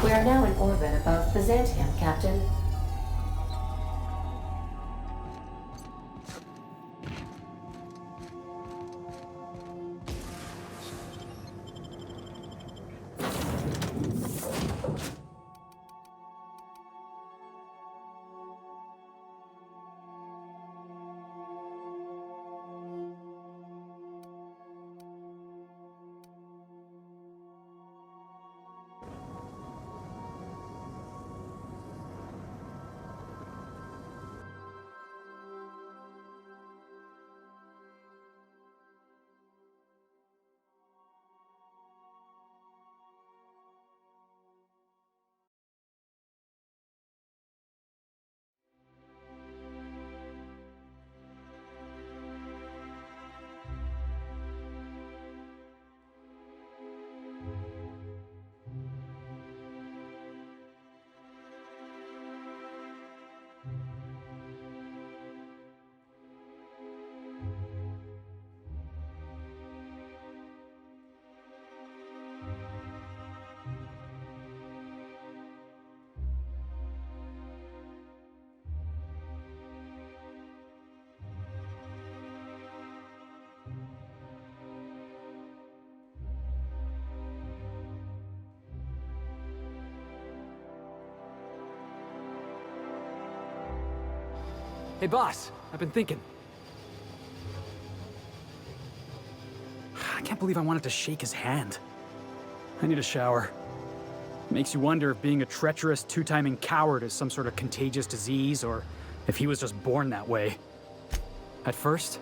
We are now in orbit above Byzantium, Captain. Hey boss, I've been thinking. I can't believe I wanted to shake his hand. I need a shower. Makes you wonder if being a treacherous, two-timing coward is some sort of contagious disease, or if he was just born that way. At first,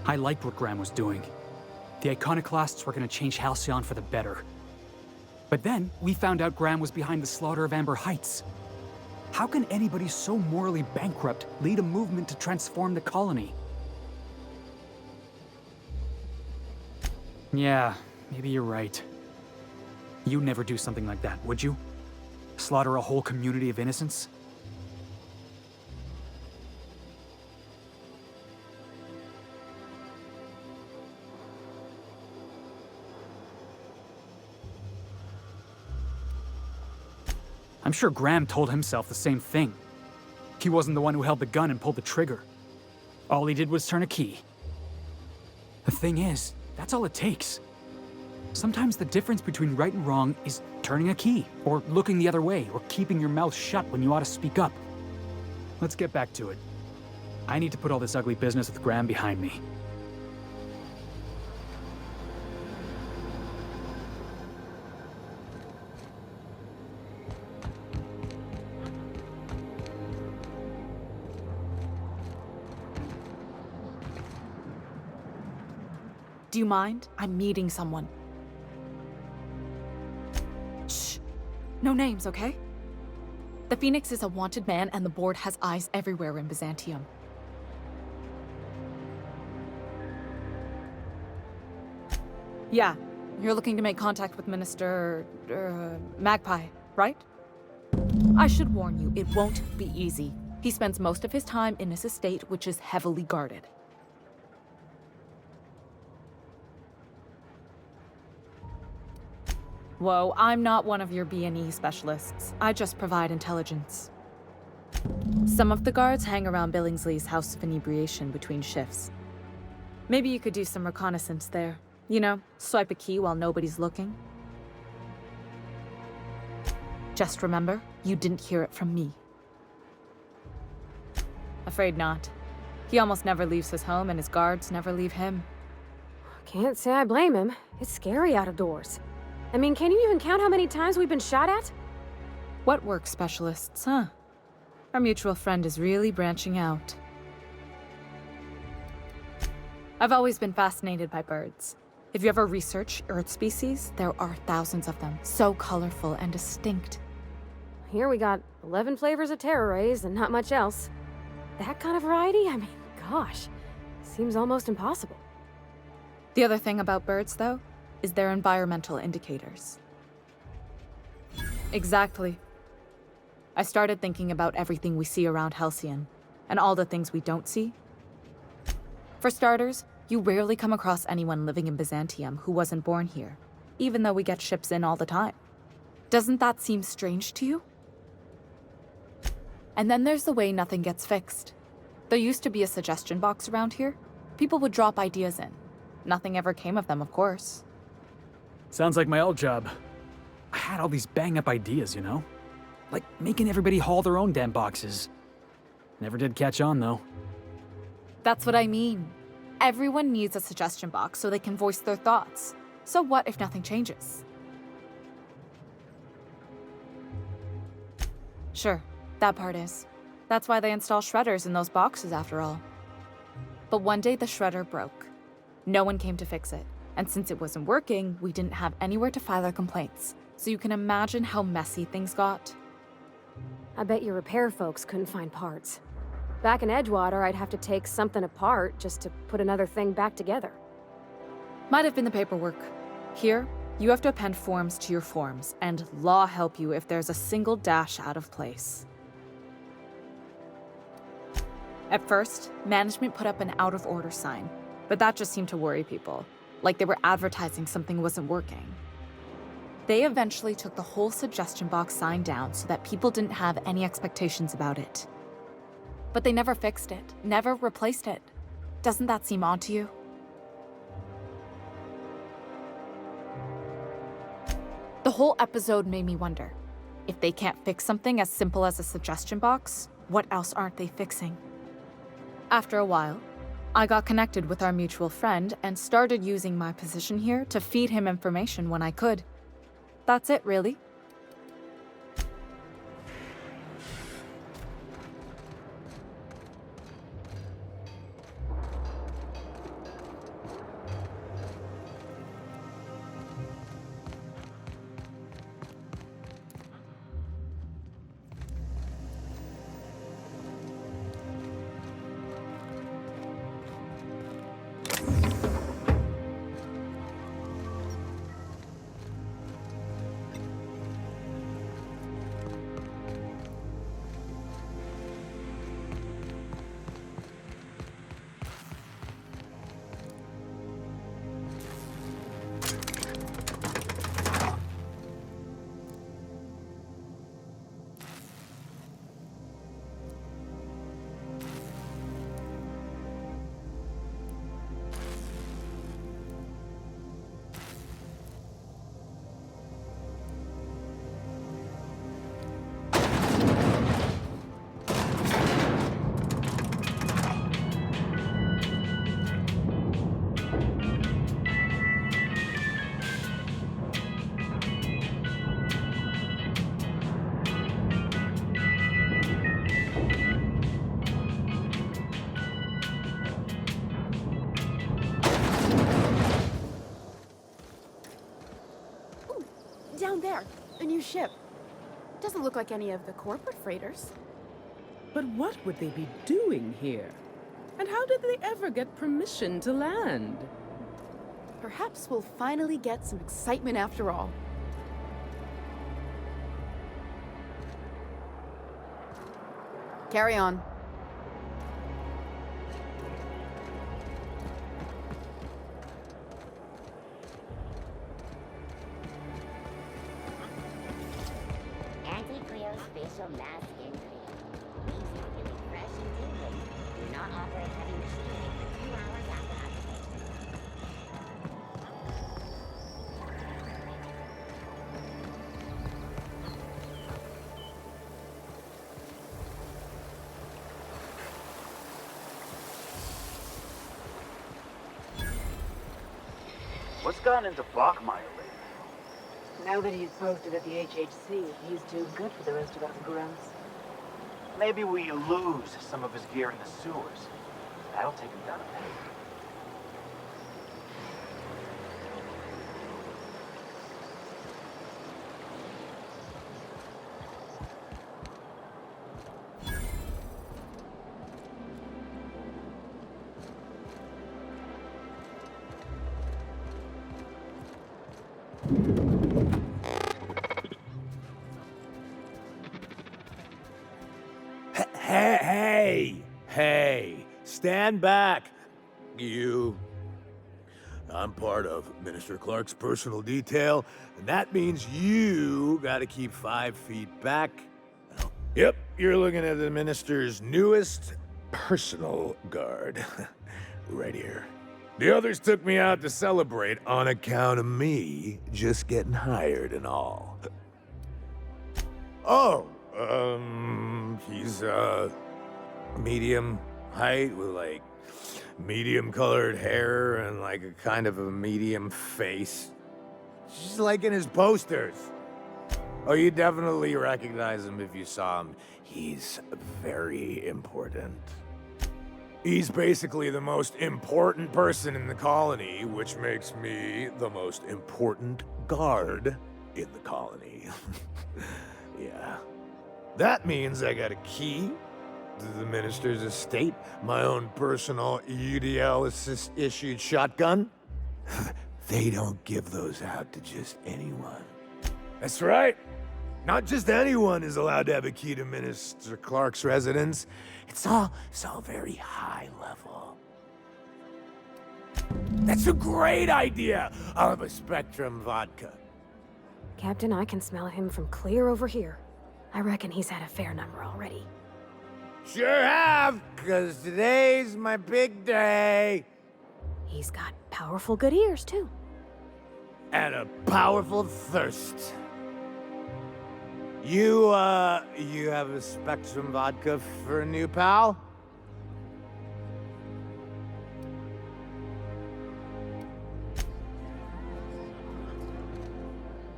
I liked what Graham was doing. The Iconoclasts were gonna change Halcyon for the better. But then, we found out Graham was behind the slaughter of Amber Heights. How can anybody so morally bankrupt lead a movement to transform the colony? Yeah, maybe you're right. You'd never do something like that, would you? Slaughter a whole community of innocents? I'm sure Graham told himself the same thing. He wasn't the one who held the gun and pulled the trigger. All he did was turn a key. The thing is, that's all it takes. Sometimes the difference between right and wrong is turning a key, or looking the other way, or keeping your mouth shut when you ought to speak up. Let's get back to it. I need to put all this ugly business with Graham behind me. Do you mind? I'm meeting someone. Shh. No names, okay? The Phoenix is a wanted man, and the board has eyes everywhere in Byzantium. Yeah, you're looking to make contact with Minister... Magpie, right? I should warn you, it won't be easy. He spends most of his time in his estate, which is heavily guarded. Whoa, I'm not one of your B&E specialists. I just provide intelligence. Some of the guards hang around Billingsley's House of Inebriation between shifts. Maybe you could do some reconnaissance there. You know, swipe a key while nobody's looking. Just remember, you didn't hear it from me. Afraid not. He almost never leaves his home, and his guards never leave him. Can't say I blame him. It's scary out of doors. I mean, can you even count how many times we've been shot at? What work specialists, huh? Our mutual friend is really branching out. I've always been fascinated by birds. If you ever research Earth species, there are thousands of them, so colorful and distinct. Here we got 11 flavors of terror rays and not much else. That kind of variety? I mean, gosh, seems almost impossible. The other thing about birds, though, is their environmental indicators. Exactly. I started thinking about everything we see around Halcyon, and all the things we don't see. For starters, you rarely come across anyone living in Byzantium who wasn't born here, even though we get ships in all the time. Doesn't that seem strange to you? And then there's the way nothing gets fixed. There used to be a suggestion box around here. People would drop ideas in. Nothing ever came of them, of course. Sounds like my old job. I had all these bang-up ideas, you know? Like making everybody haul their own damn boxes. Never did catch on, though. That's what I mean. Everyone needs a suggestion box so they can voice their thoughts. So what if nothing changes? Sure, that part is. That's why they install shredders in those boxes, after all. But one day the shredder broke. No one came to fix it. And since it wasn't working, we didn't have anywhere to file our complaints. So you can imagine how messy things got. I bet your repair folks couldn't find parts. Back in Edgewater, I'd have to take something apart just to put another thing back together. Might have been the paperwork. Here, you have to append forms to your forms, and law help you if there's a single dash out of place. At first, management put up an out-of-order sign, but that just seemed to worry people, like they were advertising something wasn't working. They eventually took the whole suggestion box sign down so that people didn't have any expectations about it. But they never fixed it, never replaced it. Doesn't that seem odd to you? The whole episode made me wonder, if they can't fix something as simple as a suggestion box, what else aren't they fixing? After a while, I got connected with our mutual friend and started using my position here to feed him information when I could. That's it, really. Down there, a new ship. Doesn't look like any of the corporate freighters. But what would they be doing here? And how did they ever get permission to land? Perhaps we'll finally get some excitement after all. Carry on. Anti-cryospatial mass increase. Leaves you feeling fresh and tingling. Do not operate heavy machinery for 2 hours after activation. What's gotten into Bachmeyer lately? Now that he's posted at the HHC, he's too good for the rest of us grunts. Maybe we lose some of his gear in the sewers. That'll take him down a peg. Hey! Stand back, you. I'm part of Minister Clark's personal detail, and that means you gotta keep 5 feet back. Yep, you're looking at the minister's newest personal guard. Right here. The others took me out to celebrate on account of me just getting hired and all. Oh, he's, medium height with, like, medium colored hair and, like, a kind of a medium face. Just like in his posters. Oh, you definitely recognize him if you saw him. He's very important. He's basically the most important person in the colony, which makes me the most important guard in the colony. Yeah. That means I got a key to the minister's estate, my own personal UDL-issued shotgun. They don't give those out to just anyone. That's right. Not just anyone is allowed to have a key to Minister Clark's residence. It's all very high level. That's a great idea! I'll have a Spectrum vodka. Captain, I can smell him from clear over here. I reckon he's had a fair number already. Sure have, 'cause today's my big day. He's got powerful good ears, too. And a powerful thirst. You have a Spectrum vodka for a new pal?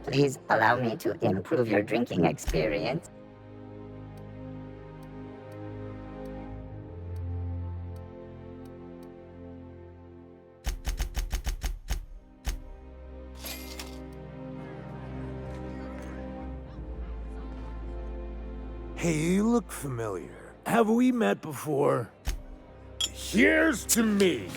Please allow me to improve your drinking experience. Hey, you look familiar. Have we met before? Here's to me!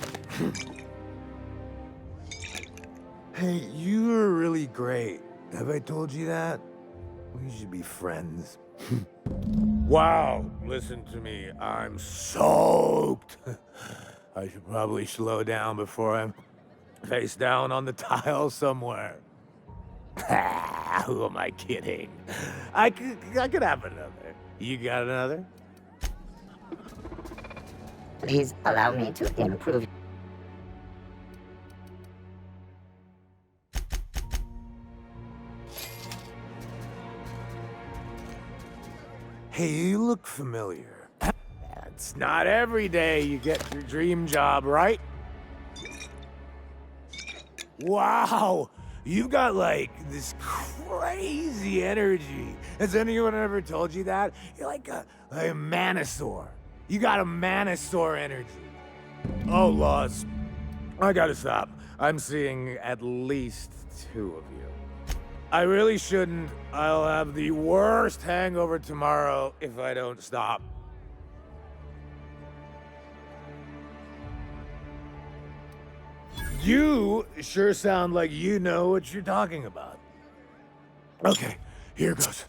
Hey, you were really great. Have I told you that? We should be friends. Wow, listen to me. I'm soaked. I should probably slow down before I'm face down on the tile somewhere. Who am I kidding? I could have another. You got another? Please allow me to improve. Hey, you look familiar. It's not every day you get your dream job, right? Wow! You've got, like, this crazy energy. Has anyone ever told you that? You're like a Manosaur. You got a Manosaur energy. Oh, laws. I gotta stop. I'm seeing at least 2 of you. I really shouldn't. I'll have the worst hangover tomorrow if I don't stop. You sure sound like you know what you're talking about. Okay, here goes.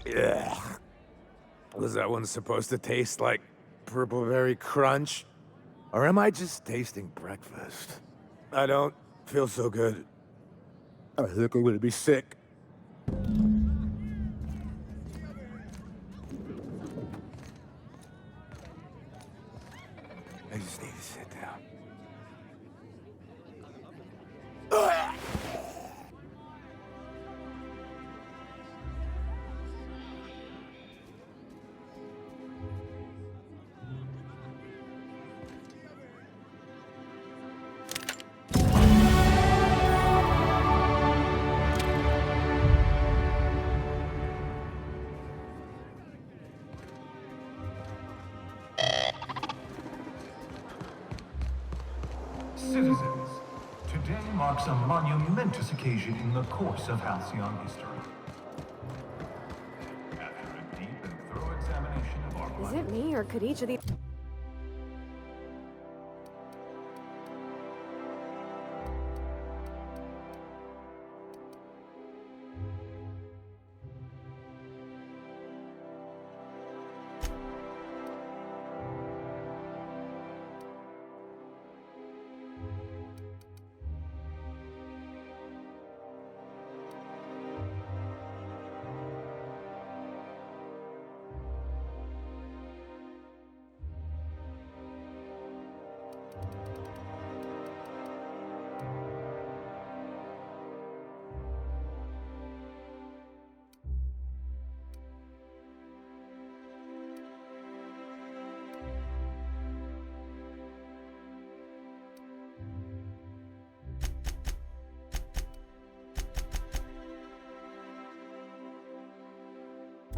Yeah. Was that one supposed to taste like Purple Berry Crunch? Or am I just tasting breakfast? I don't feel so good. I think I'm gonna be sick. I just need to sit down. Citizens, today marks a monumentous occasion in the course of Halcyon history. After a deep and thorough examination of our Is it me, or could each of these...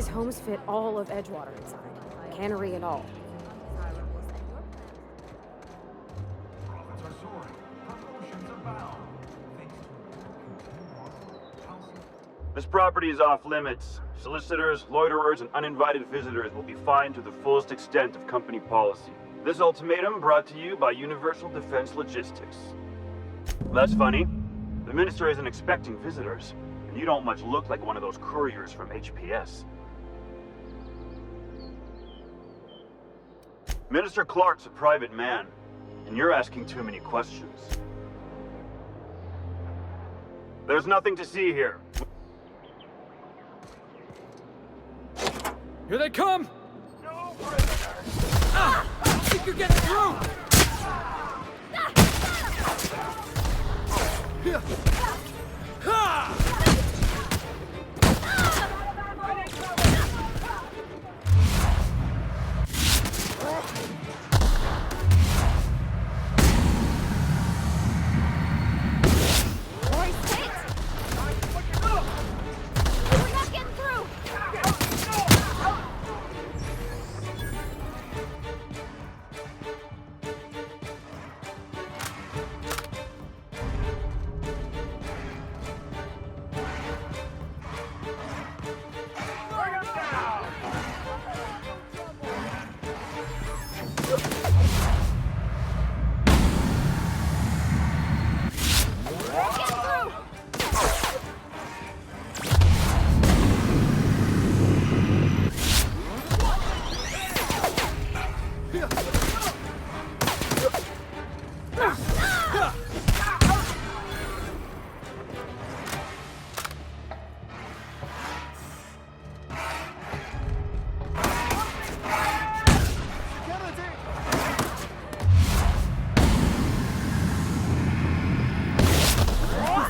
These homes fit all of Edgewater inside. Cannery and all. Profits are soaring. Promotions abound. Thanks to Halcyon. This property is off limits. Solicitors, loiterers, and uninvited visitors will be fined to the fullest extent of company policy. This ultimatum brought to you by Universal Defense Logistics. That's funny. The minister isn't expecting visitors, and you don't much look like one of those couriers from HPS. Minister Clark's a private man, and you're asking too many questions. There's nothing to see here. Here they come! No, prisoner! Ah! I don't think you're getting through! Ha!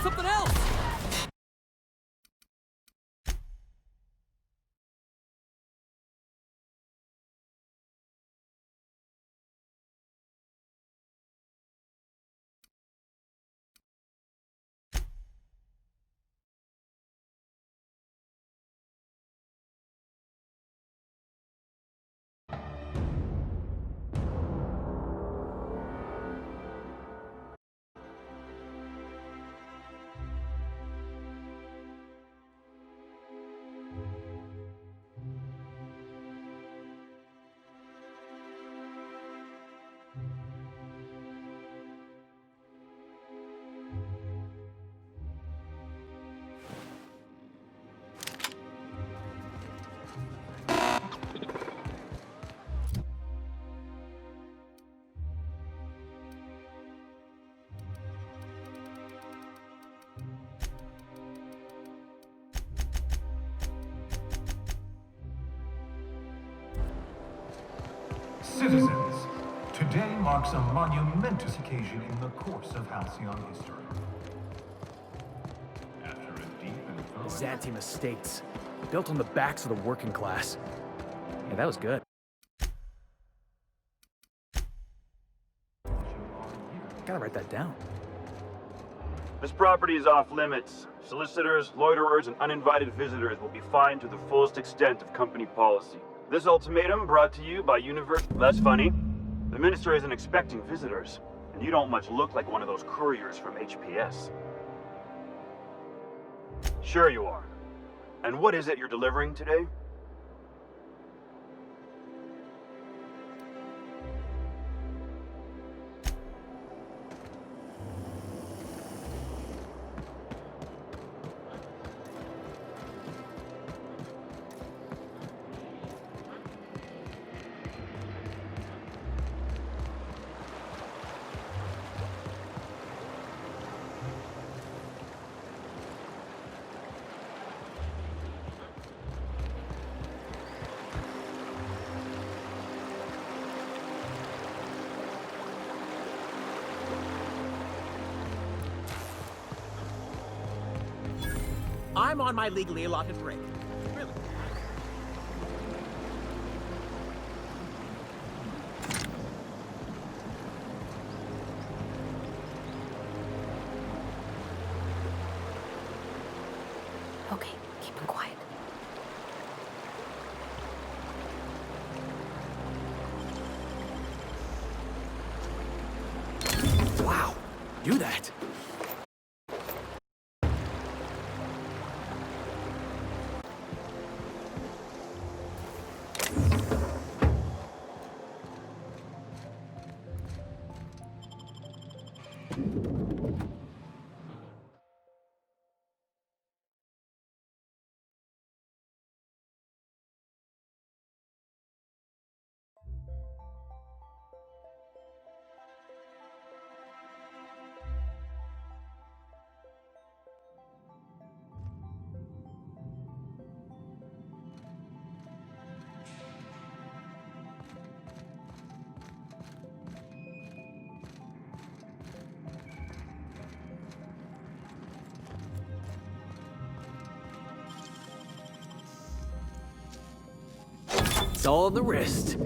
Something else! Citizens, today marks a monumentous occasion in the course of Halcyon history. After a deep and thorough... Byzantium estates, built on the backs of the working class. Yeah, that was good. Gotta write that down. This property is off limits. Solicitors, loiterers, and uninvited visitors will be fined to the fullest extent of company policy. This ultimatum brought to you by Universal... That's funny. The minister isn't expecting visitors, and you don't much look like one of those couriers from HPS. Sure you are. And what is it you're delivering today? I'm on my legally allotted break. Really? Okay, keep him quiet. do that? It's all on the wrist.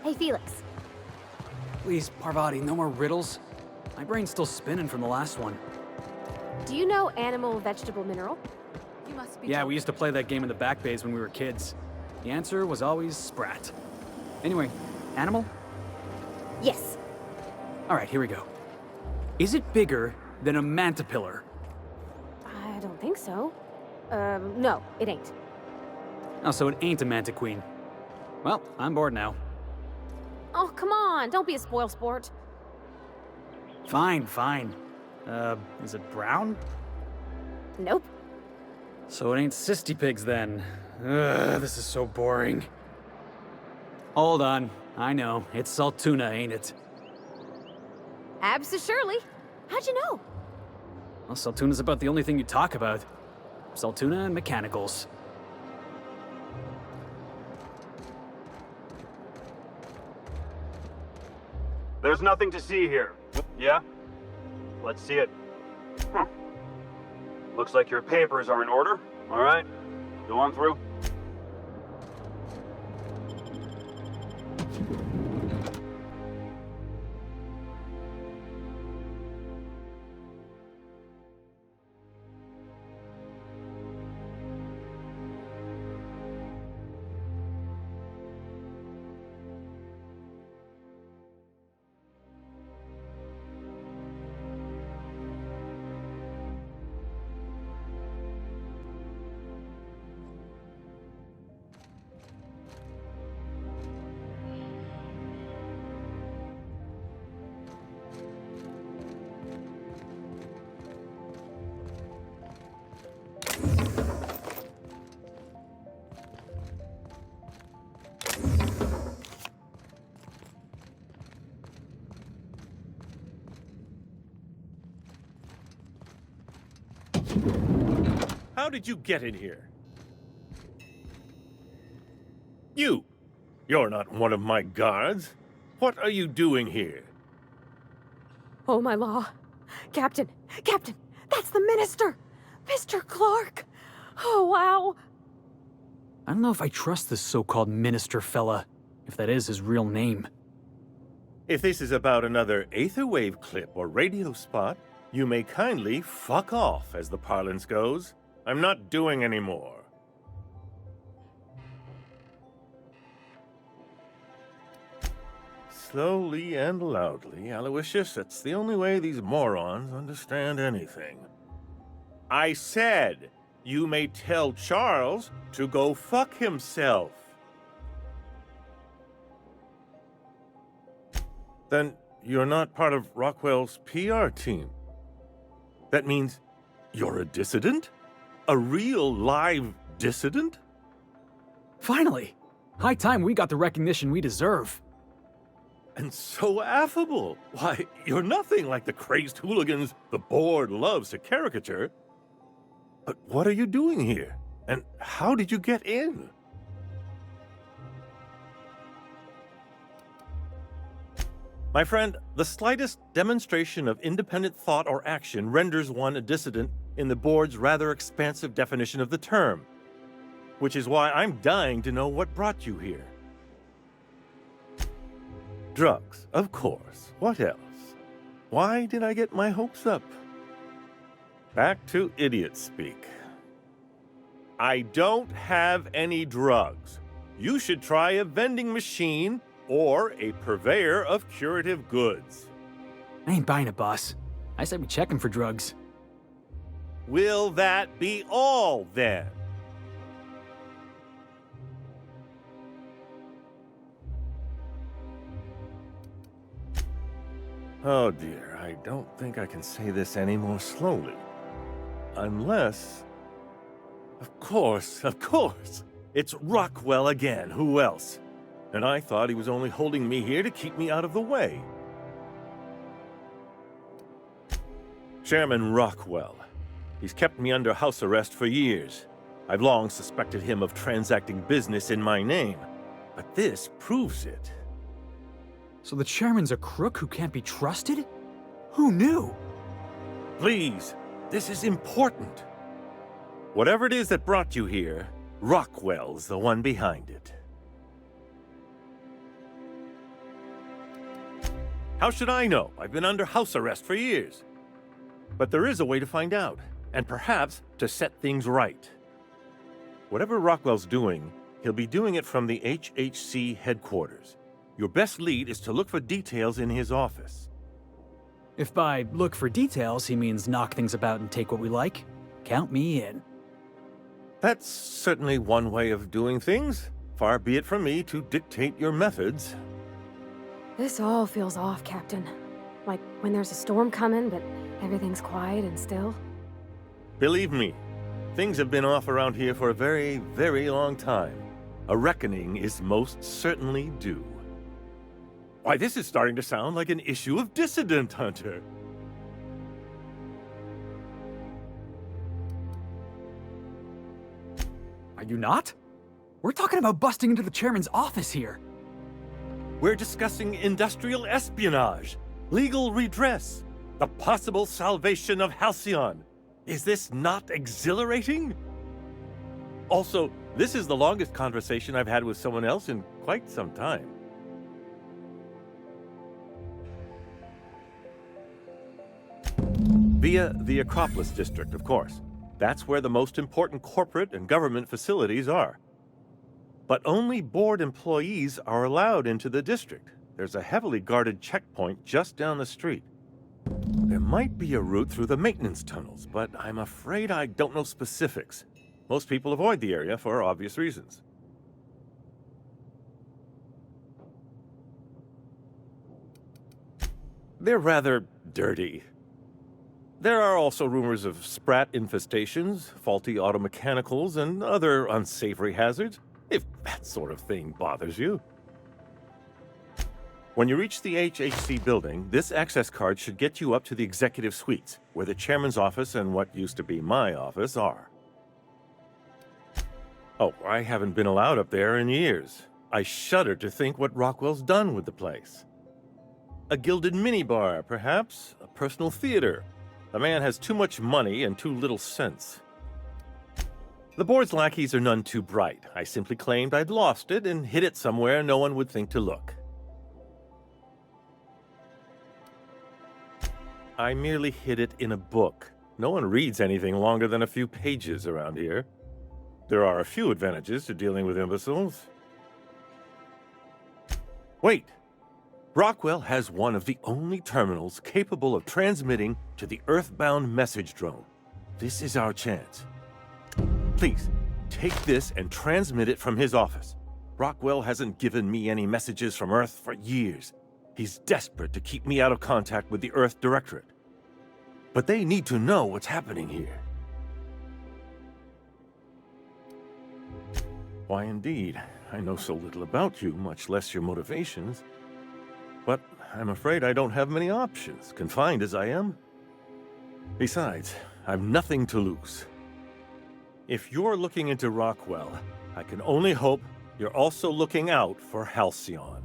Hey, Felix. Please, Parvati, no more riddles. My brain's still spinning from the last one. Do you know animal, vegetable, mineral? You must be. Yeah, we used to play that game in the back bays when we were kids. The answer was always sprat. Anyway, animal? Yes. All right, here we go. Is it bigger than a mantipillar? I don't think so. No, it ain't. Oh, so it ain't a mantiqueen. Well, I'm bored now. Oh, come on, don't be a spoilsport. Fine, fine. Is it brown? Nope. So it ain't cystipigs then. Ugh, this is so boring. Hold on. I know. It's Saltuna, ain't it? Surely. How'd you know? Well, Saltuna's about the only thing you talk about. Saltuna and mechanicals. There's nothing to see here. Yeah? Let's see it. Looks like your papers are in order. All right. Go on through. How did you get in here? You're not one of my guards. What are you doing here? Oh, my law. Captain, that's the minister! Mr. Clark! Oh, wow. I don't know if I trust this so-called minister fella, if that is his real name. If this is about another Aetherwave clip or radio spot, you may kindly fuck off, as the parlance goes. I'm not doing any more. slowly and loudly, Aloysius. That's the only way these morons understand anything. I said you may tell Charles to go fuck himself. Then you're not part of Rockwell's PR team. That means you're a dissident? A real live dissident? Finally! High time we got the recognition we deserve. And so affable. Why, you're nothing like the crazed hooligans the board loves to caricature. But what are you doing here? And how did you get in? My friend, the slightest demonstration of independent thought or action renders one a dissident in the board's rather expansive definition of the term. Which is why I'm dying to know what brought you here. Drugs, of course. What else? Why did I get my hopes up? Back to idiot speak. I don't have any drugs. You should try a vending machine or a purveyor of curative goods. I ain't buying a bus. I said we checking for drugs. Will that be all, then? Oh dear, I don't think I can say this any more slowly. Unless... Of course, it's Rockwell again, who else? And I thought he was only holding me here to keep me out of the way. Chairman Rockwell. He's kept me under house arrest for years. I've long suspected him of transacting business in my name, but this proves it. So the chairman's a crook who can't be trusted? Who knew? Please, this is important. Whatever it is that brought you here, Rockwell's the one behind it. How should I know? I've been under house arrest for years. But there is a way to find out, and perhaps to set things right. Whatever Rockwell's doing, he'll be doing it from the HHC headquarters. Your best lead is to look for details in his office. If by look for details he means knock things about and take what we like, count me in. That's certainly one way of doing things. Far be it from me to dictate your methods. This all feels off, Captain. Like when there's a storm coming, but everything's quiet and still. Believe me, things have been off around here for a very, very long time. A reckoning is most certainly due. Why, this is starting to sound like an issue of Dissident Hunter. Are you not? We're talking about busting into the chairman's office here. We're discussing industrial espionage, legal redress, the possible salvation of Halcyon. Is this not exhilarating? Also, this is the longest conversation I've had with someone else in quite some time. Via the Acropolis District, of course. That's where the most important corporate and government facilities are. But only board employees are allowed into the district. There's a heavily guarded checkpoint just down the street. There might be a route through the maintenance tunnels, but I'm afraid I don't know specifics. Most people avoid the area for obvious reasons. They're rather dirty. There are also rumors of sprat infestations, faulty automechanicals, and other unsavory hazards, if that sort of thing bothers you. When you reach the HHC building, this access card should get you up to the executive suites, where the chairman's office and what used to be my office are. Oh, I haven't been allowed up there in years. I shudder to think what Rockwell's done with the place. A gilded minibar, perhaps? A personal theater? The man has too much money and too little sense. The board's lackeys are none too bright. I simply claimed I'd lost it and hid it somewhere no one would think to look. I merely hid it in a book. No one reads anything longer than a few pages around here. There are a few advantages to dealing with imbeciles. Wait! Rockwell has one of the only terminals capable of transmitting to the Earthbound message drone. This is our chance. Please, take this and transmit it from his office. Rockwell hasn't given me any messages from Earth for years. He's desperate to keep me out of contact with the Earth Directorate. But they need to know what's happening here. Why, indeed. I know so little about you, much less your motivations. But I'm afraid I don't have many options, confined as I am. Besides, I've nothing to lose. If you're looking into Rockwell, I can only hope you're also looking out for Halcyon.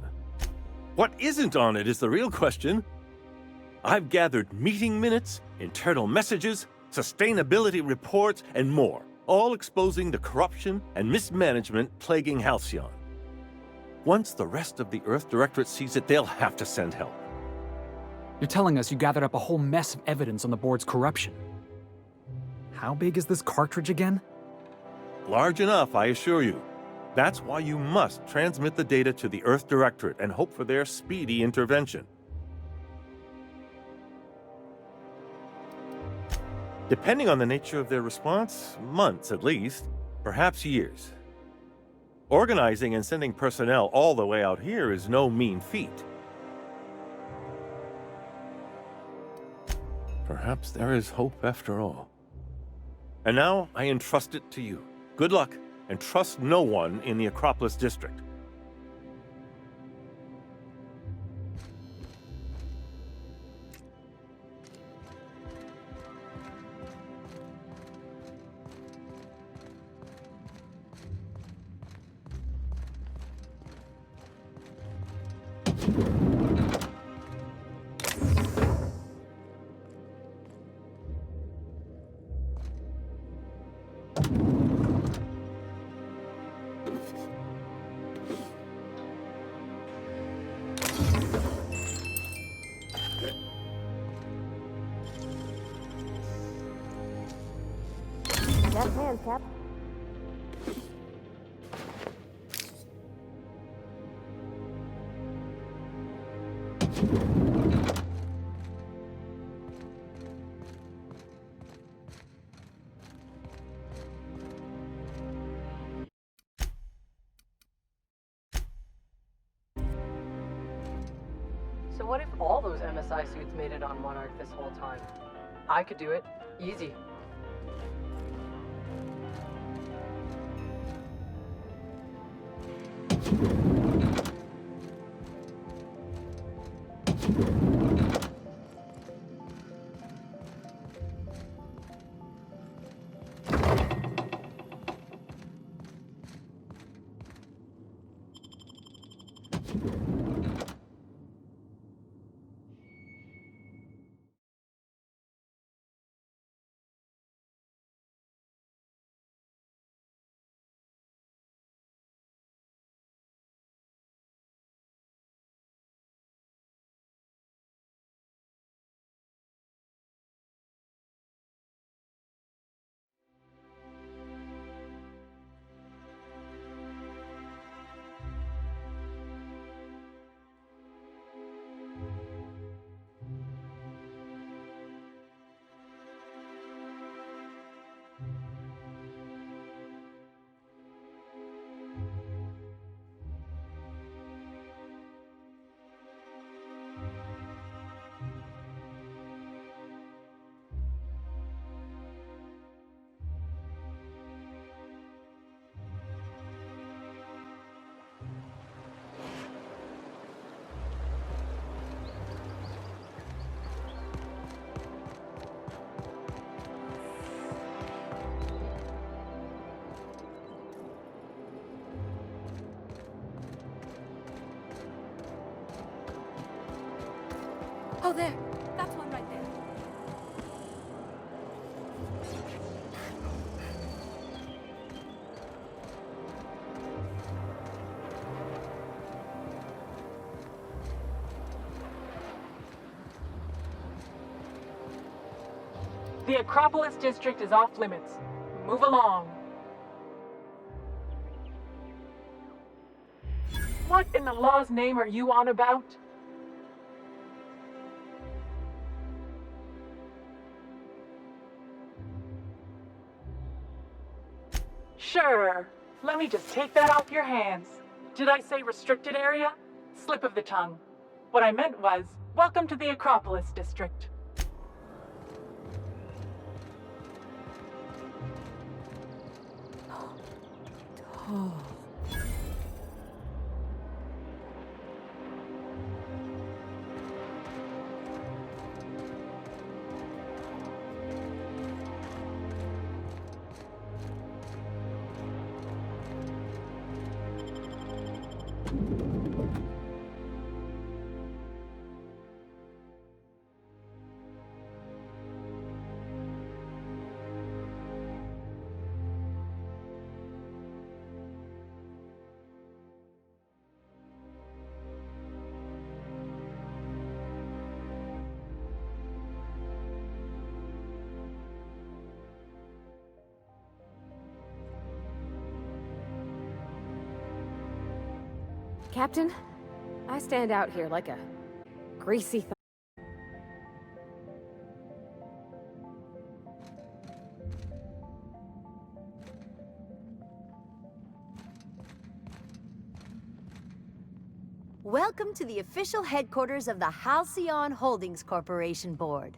What isn't on it is the real question. I've gathered meeting minutes, internal messages, sustainability reports, and more, all exposing the corruption and mismanagement plaguing Halcyon. Once the rest of the Earth Directorate sees it, they'll have to send help. You're telling us you gathered up a whole mess of evidence on the board's corruption. How big is this cartridge again? Large enough, I assure you. That's why you must transmit the data to the Earth Directorate and hope for their speedy intervention. Depending on the nature of their response, months at least, perhaps years. Organizing and sending personnel all the way out here is no mean feat. Perhaps there is hope after all. And now I entrust it to you. Good luck, and trust no one in the Acropolis District. Deft hands, Cap. So what if all those MSI suits made it on Monarch this whole time? I could do it. Easy. Oh, there. That's one right there. The Acropolis District is off limits. Move along. What in the law's name are you on about? Sure. Let me just take that off your hands. Did I say restricted area? Slip of the tongue. What I meant was, welcome to the Acropolis District. Oh. Captain, I stand out here like a greasy Welcome to the official headquarters of the Halcyon Holdings Corporation Board.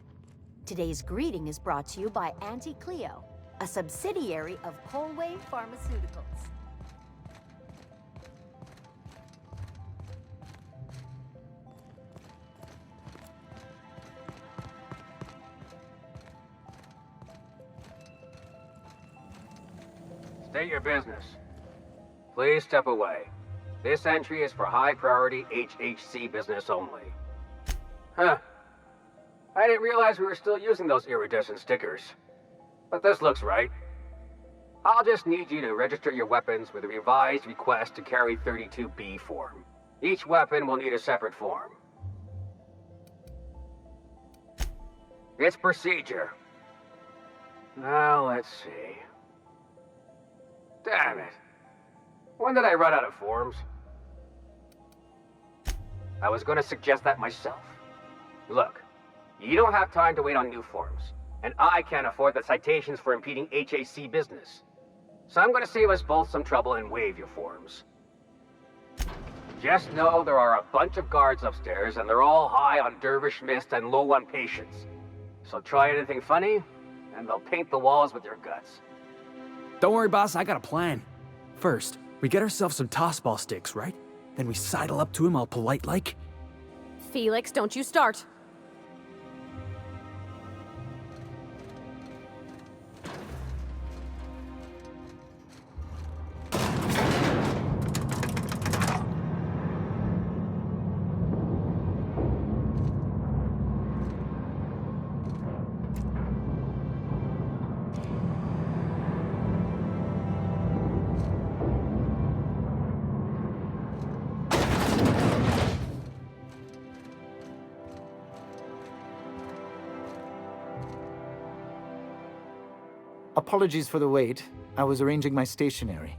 Today's greeting is brought to you by Auntie Cleo, a subsidiary of Polway Pharmaceuticals. State your business. Please step away. This entry is for high-priority HHC business only. Huh. I didn't realize we were still using those iridescent stickers. But this looks right. I'll just need you to register your weapons with a revised request to carry 32B form. Each weapon will need a separate form. It's procedure. Now, let's see. Damn it. When did I run out of forms? I was going to suggest that myself. Look, you don't have time to wait on new forms, and I can't afford the citations for impeding HAC business. So I'm going to save us both some trouble and waive your forms. Just know there are a bunch of guards upstairs, and they're all high on dervish mist and low on patience. So try anything funny, and they'll paint the walls with your guts. Don't worry, boss, I got a plan. First, we get ourselves some tossball sticks, right? Then we sidle up to him all polite-like. Felix, don't you start. Apologies for the wait. I was arranging my stationery.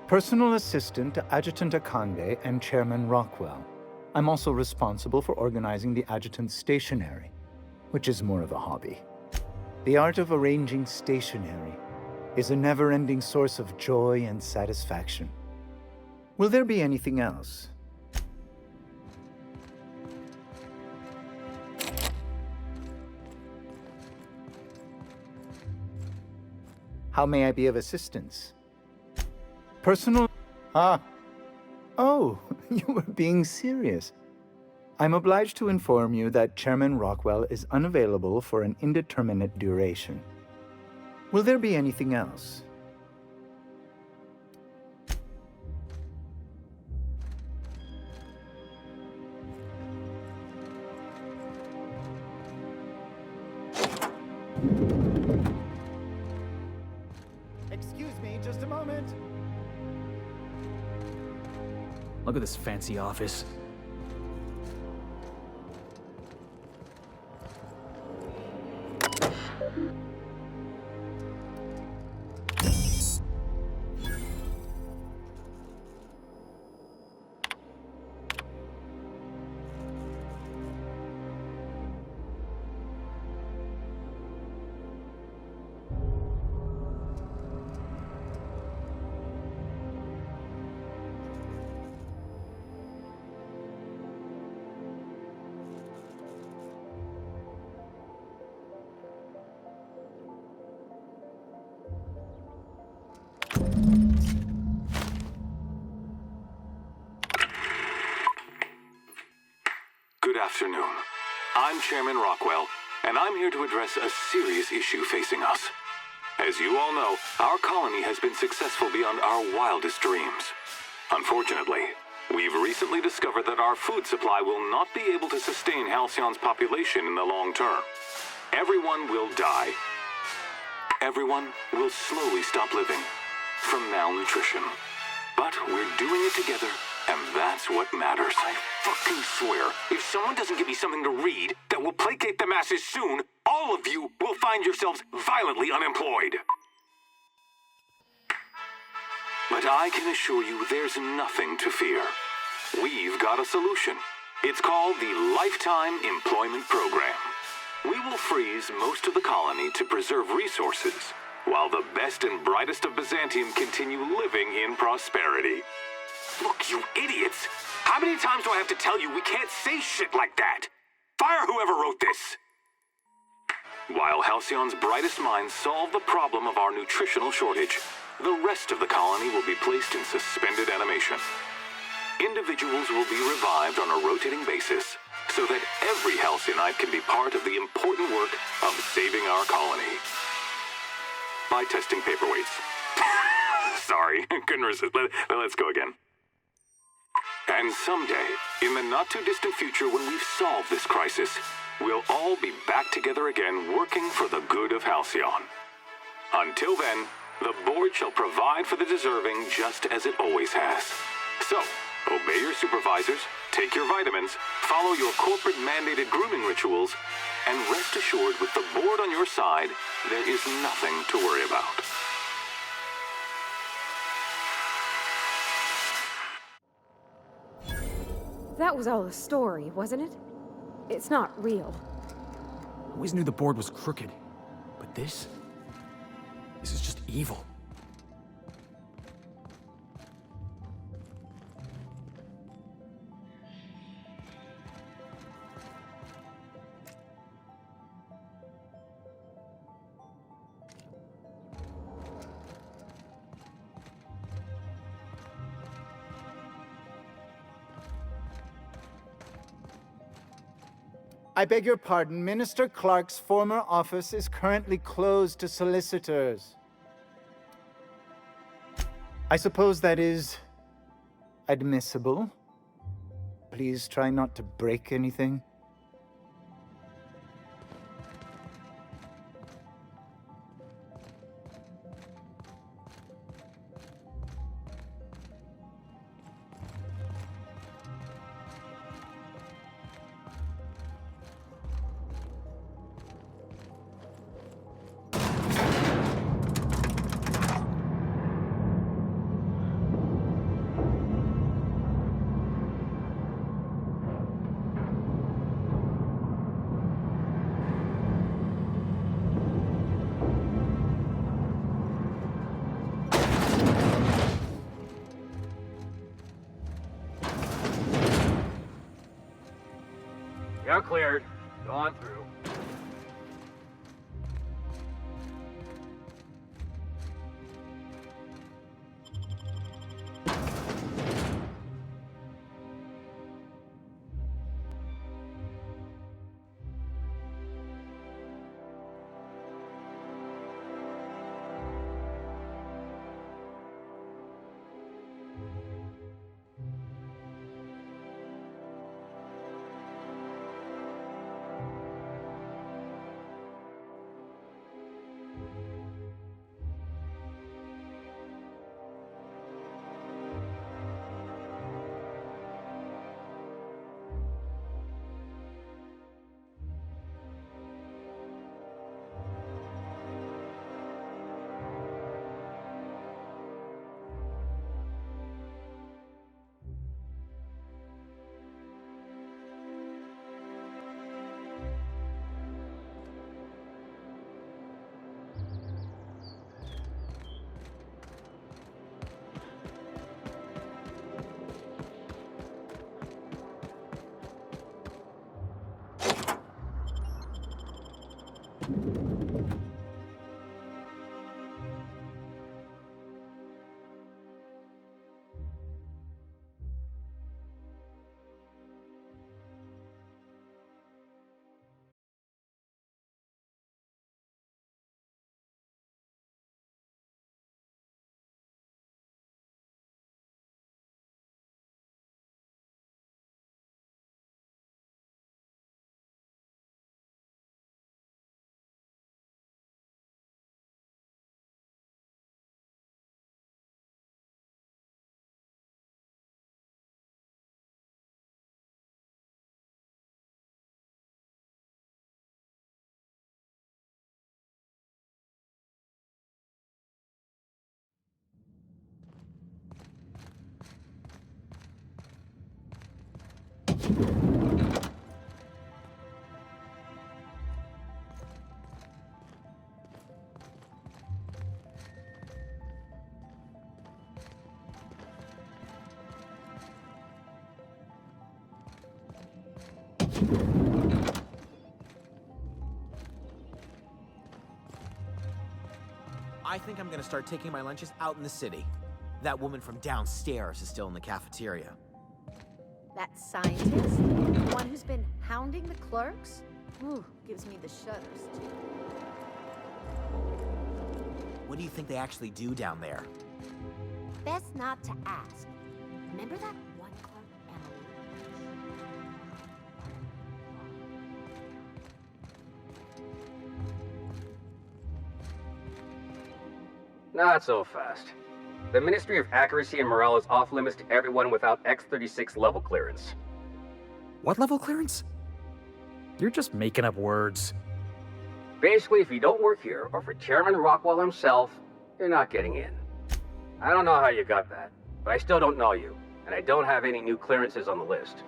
Personal assistant to Adjutant Akande and Chairman Rockwell. I'm also responsible for organizing the adjutant's stationery, which is more of a hobby. The art of arranging stationery is a never-ending source of joy and satisfaction. Will there be anything else? How may I be of assistance? Personal... Ah. Oh, you were being serious. I'm obliged to inform you that Chairman Rockwell is unavailable for an indeterminate duration. Will there be anything else? Excuse me, just a moment. Look at this fancy office. Good afternoon. I'm Chairman Rockwell, and I'm here to address a serious issue facing us. As you all know, our colony has been successful beyond our wildest dreams. Unfortunately, we've recently discovered that our food supply will not be able to sustain Halcyon's population in the long term. Everyone will die. Everyone will slowly stop living from malnutrition. But we're doing it together, and that's what matters. I fucking swear, if someone doesn't give me something to read that will placate the masses soon, all of you will find yourselves violently unemployed. But I can assure you there's nothing to fear. We've got a solution. It's called the Lifetime Employment Program. We will freeze most of the colony to preserve resources, while the best and brightest of Byzantium continue living in prosperity. Look, you idiots! How many times do I have to tell you we can't say shit like that? Fire whoever wrote this! While Halcyon's brightest minds solve the problem of our nutritional shortage, the rest of the colony will be placed in suspended animation. Individuals will be revived on a rotating basis, so that every Halcyonite can be part of the important work of saving our colony. By testing paperweights. Sorry, couldn't resist. Let's go again. And someday, in the not-too-distant future when we've solved this crisis, we'll all be back together again working for the good of Halcyon. Until then, the board shall provide for the deserving just as it always has. So, obey your supervisors, take your vitamins, follow your corporate-mandated grooming rituals, and rest assured with the board on your side, there is nothing to worry about. That was all a story, wasn't it? It's not real. I always knew the board was crooked, but this is just evil. I beg your pardon, Minister Clark's former office is currently closed to solicitors. I suppose that is admissible. Please try not to break anything. You're cleared. Go on through. I think I'm gonna start taking my lunches out in the city. That woman from downstairs is still in the cafeteria. That scientist? The one who's been hounding the clerks? Ooh, gives me the shudders, too. What do you think they actually do down there? Best not to ask. Remember that one clerk, Emily? Not so fast. The Ministry of Accuracy and Morale is off limits to everyone without X-36 level clearance. What level clearance? You're just making up words. Basically, if you don't work here, or for Chairman Rockwell himself, you're not getting in. I don't know how you got that, but I still don't know you, and I don't have any new clearances on the list.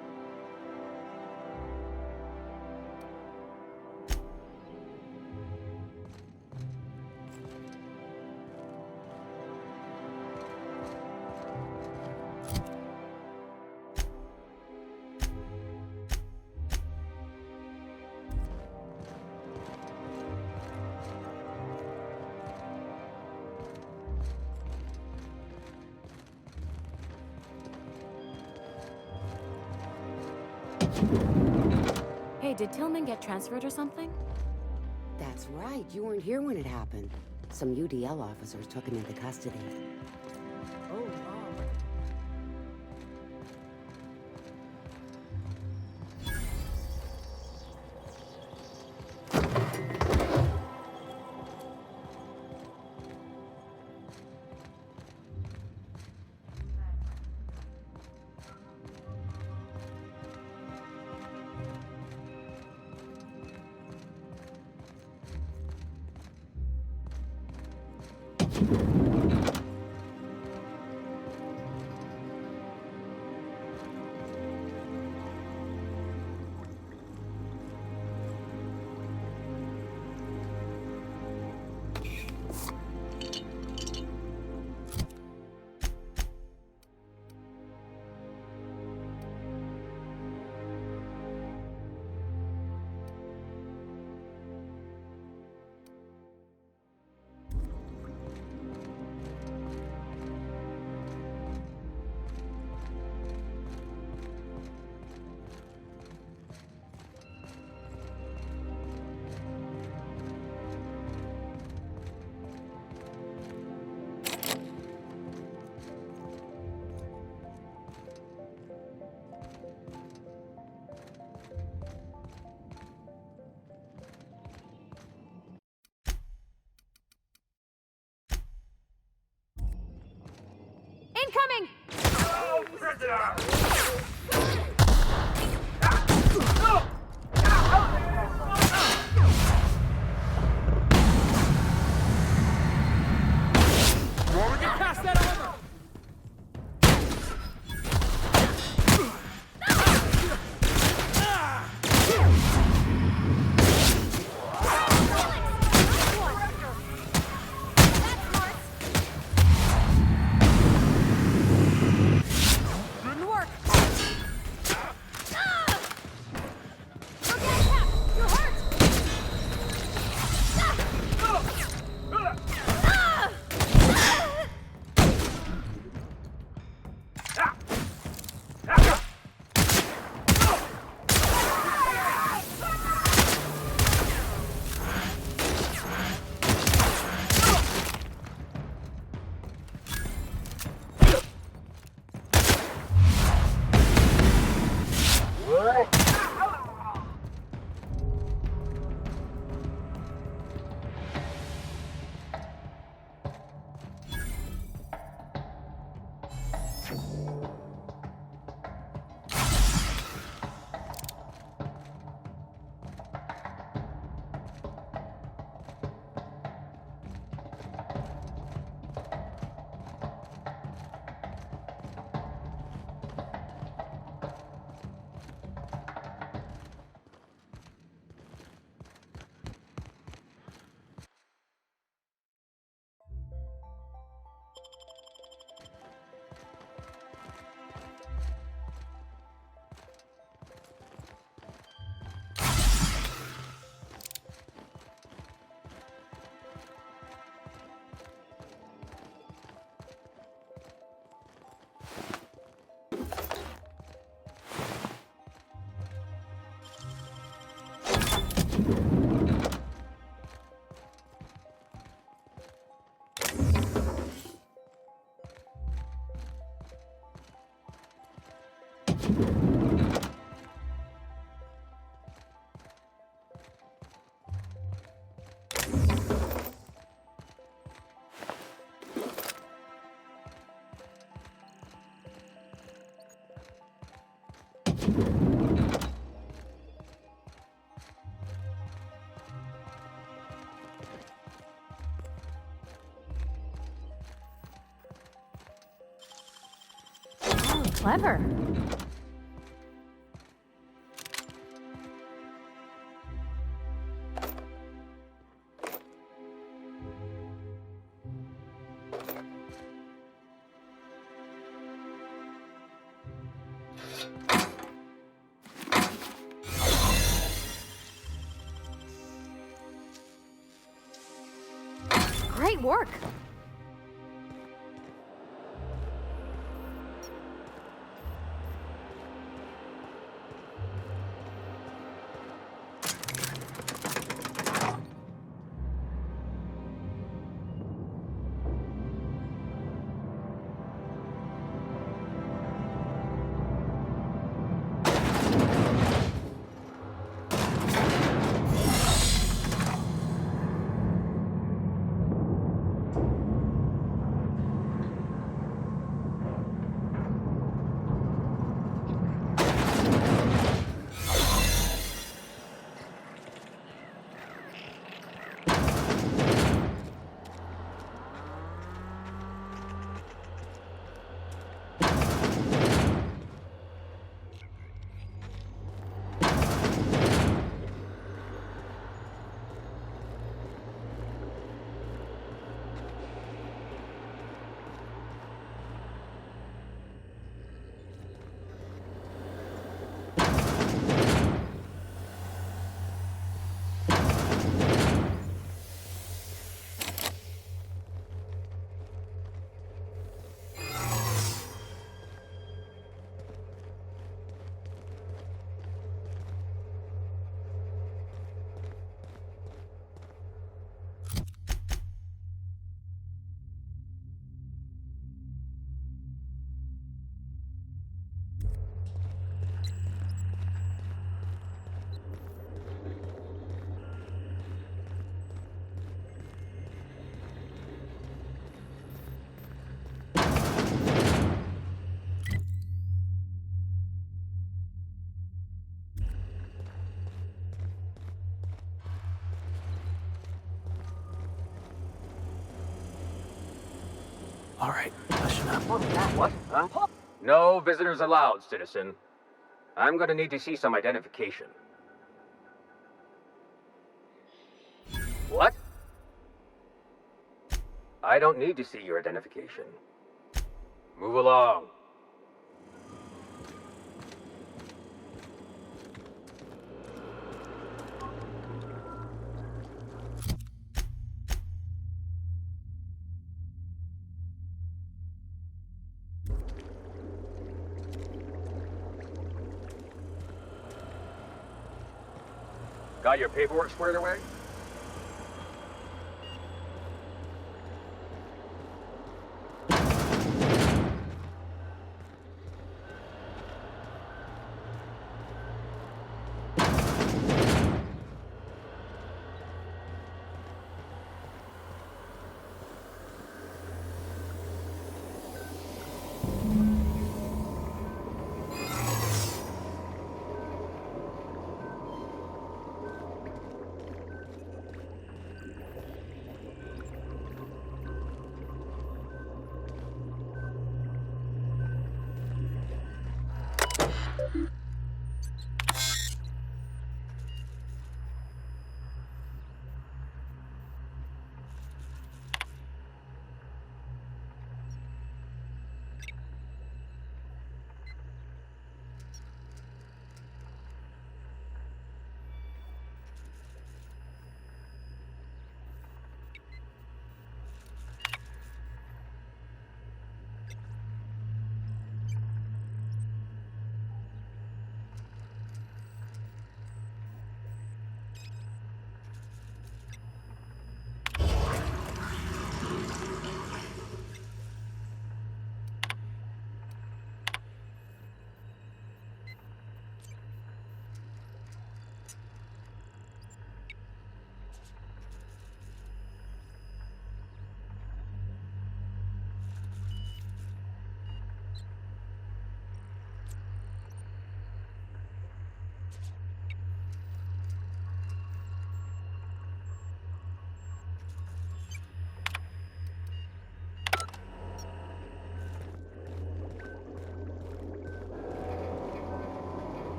Hey, did Tillman get transferred or something? That's right. You weren't here when it happened. Some UDL officers took him into custody. Oh, Incoming! Oh, prisoner! Get past that armor! Didn't work! Oh, clever. Great work. All right, listen up. What? Huh? No visitors allowed, citizen. I'm gonna need to see some identification. What? I don't need to see your identification. Move along. Got your paperwork squared away?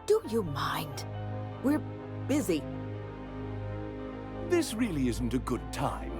Do you mind? We're busy. This really isn't a good time.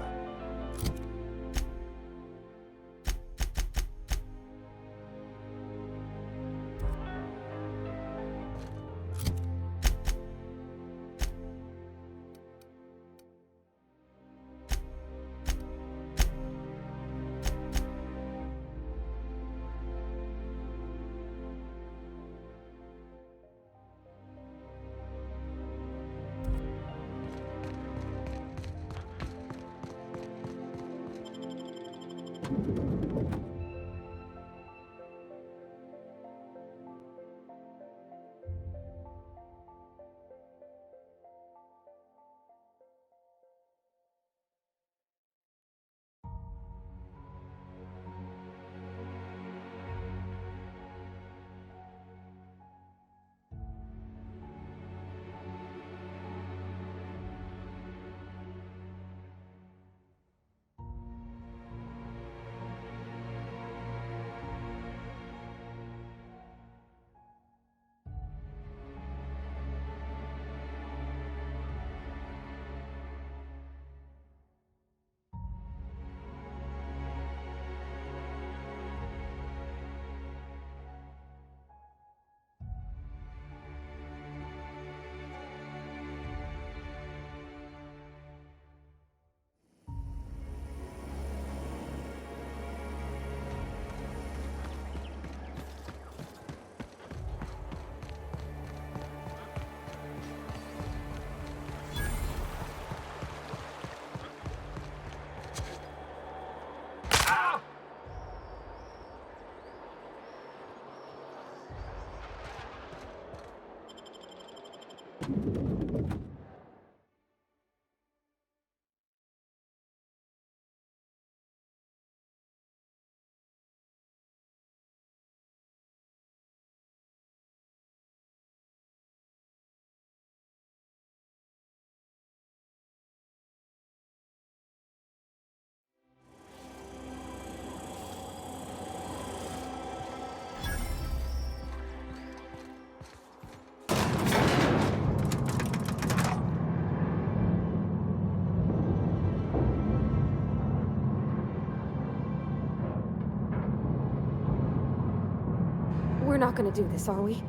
not gonna do this, are we?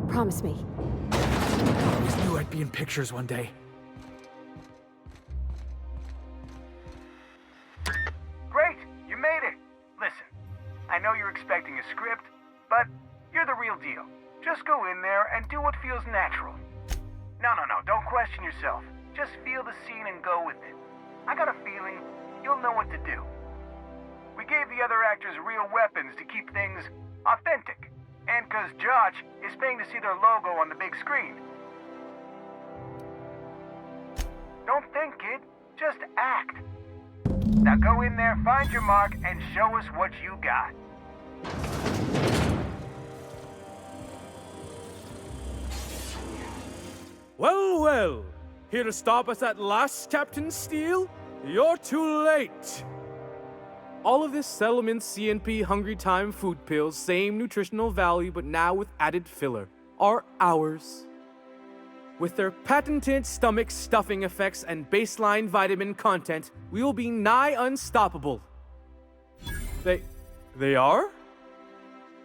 Promise me. I always knew I'd be in pictures one day. Great! You made it! Listen, I know you're expecting a script, but you're the real deal. Just go in there and do what feels natural. No, don't question yourself. Just feel the scene and go with it. I got a feeling you'll know what to do. We gave the other actors real weapons to keep things authentic. And 'cause Josh is paying to see their logo on the big screen. Don't think, kid. Just act. Now go in there, find your mark, and show us what you got. Well, well. Here to stop us at last, Captain Steele? You're too late. All of this Settlement CNP Hungry Time food pills, same nutritional value but now with added filler, are ours. With their patented stomach stuffing effects and baseline vitamin content, we will be nigh unstoppable. They are?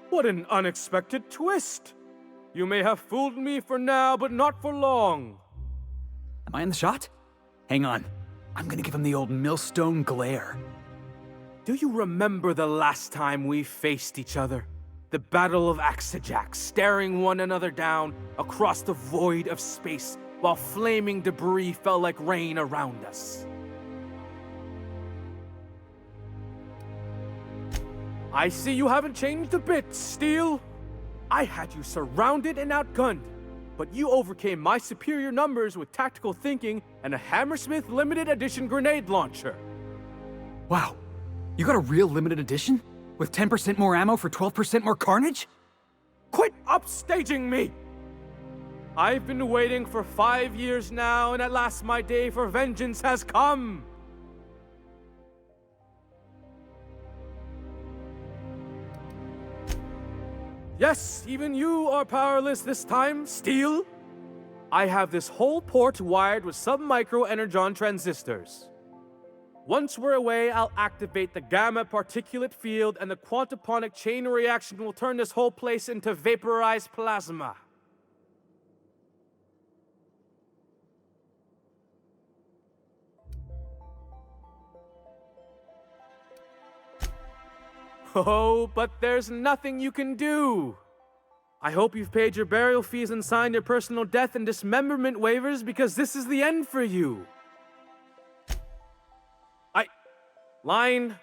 What an unexpected twist! You may have fooled me for now, but not for long. Am I in the shot? Hang on. I'm gonna give him the old millstone glare. Do you remember the last time we faced each other? The Battle of Axejack, staring one another down across the void of space while flaming debris fell like rain around us. I see you haven't changed a bit, Steele. I had you surrounded and outgunned, but you overcame my superior numbers with tactical thinking and a Hammersmith limited edition grenade launcher. Wow, you got a real limited edition? With 10% more ammo for 12% more carnage? Quit upstaging me! I've been waiting for 5 years now, and at last my day for vengeance has come! Yes, even you are powerless this time, Steele. I have this whole port wired with sub-micro energon transistors. Once we're away, I'll activate the gamma particulate field and the quantaponic chain reaction will turn this whole place into vaporized plasma. Oh, but there's nothing you can do. I hope you've paid your burial fees and signed your personal death and dismemberment waivers because this is the end for you. Line.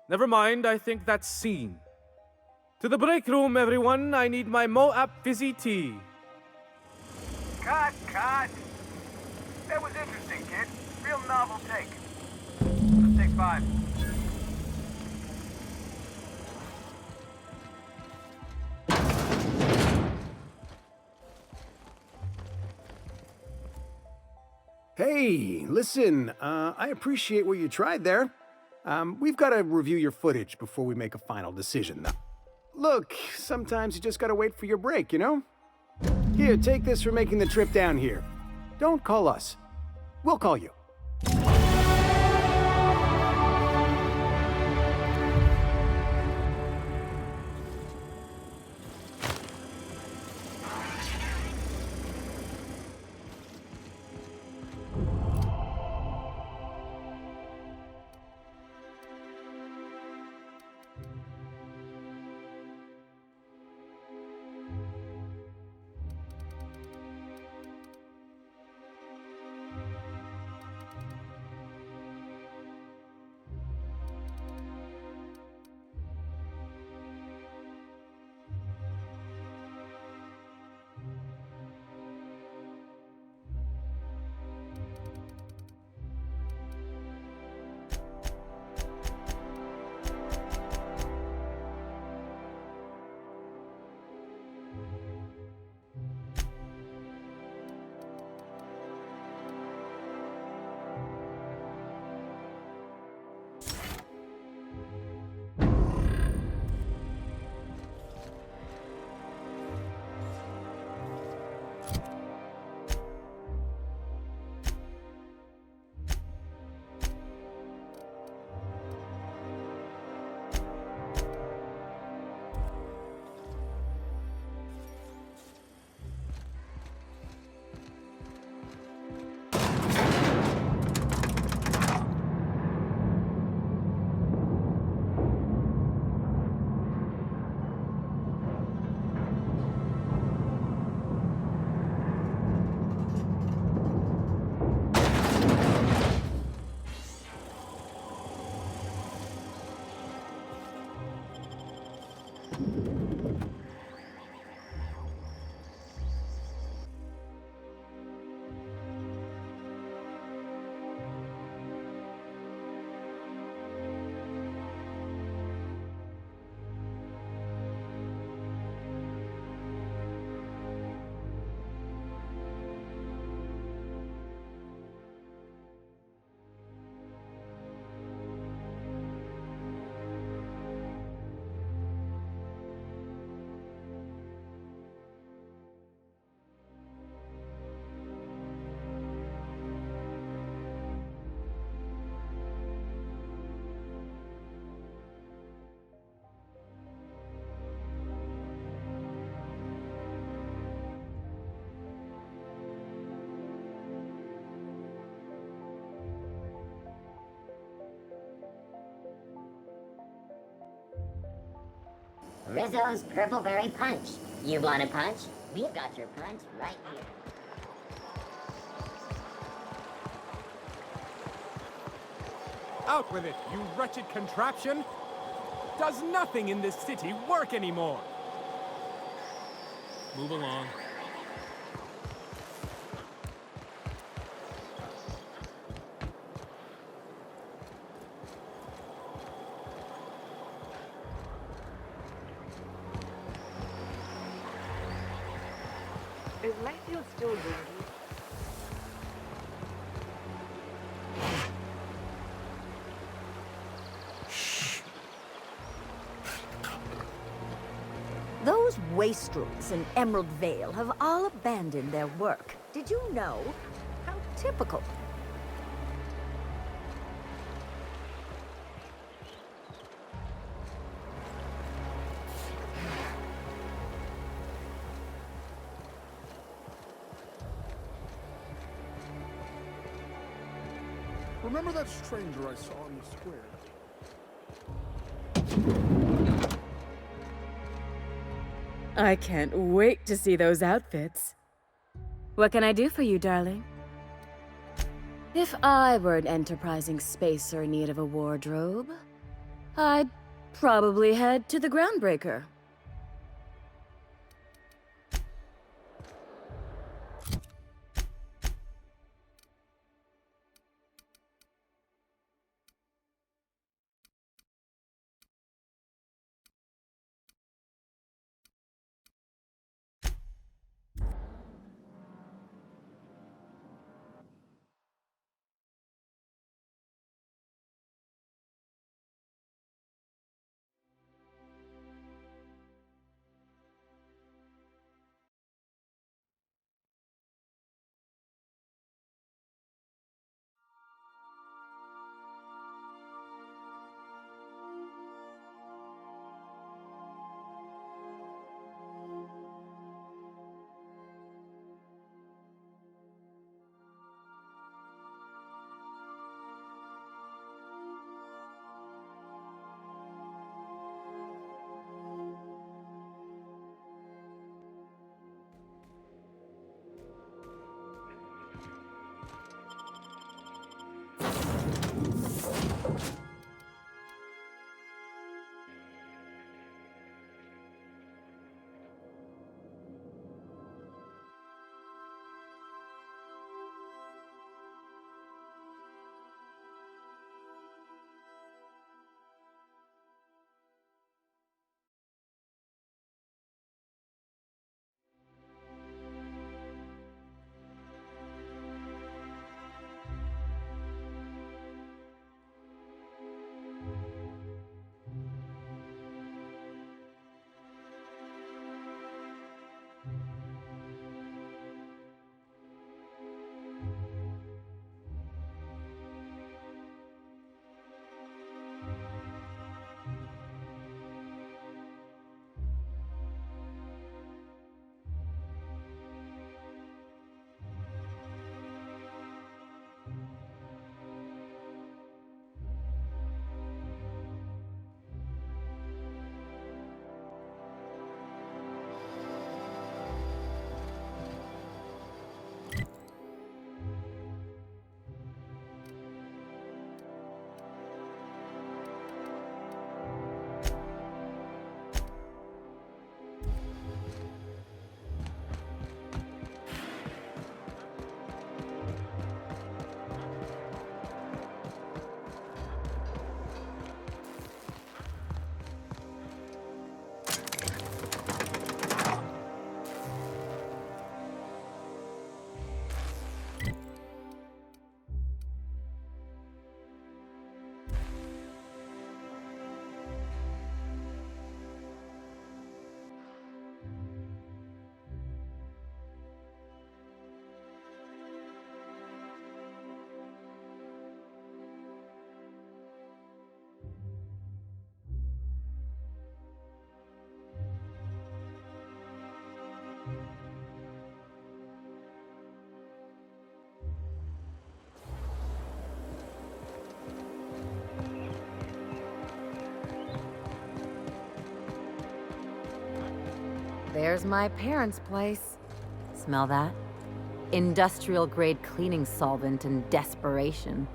Never mind, I think that's scene. To the break room, everyone. I need my Moab fizzy tea. Cut! That was interesting, kid. Real novel take. Let's take 5. Hey, listen, I appreciate what you tried there. We've got to review your footage before we make a final decision, though. Look, sometimes you just gotta wait for your break, you know? Here, take this for making the trip down here. Don't call us. We'll call you. Rizzo's Purple Berry Punch. You want a punch? We've got your punch right here. Out with it, you wretched contraption! Does nothing in this city work anymore? Move along. Is my field still working? Those wastrels in Emerald Vale have all abandoned their work. Did you know? How typical. Remember that stranger I saw in the square? I can't wait to see those outfits. What can I do for you, darling? If I were an enterprising spacer in need of a wardrobe, I'd probably head to the Groundbreaker. There's my parents' place. Smell that? Industrial-grade cleaning solvent and desperation.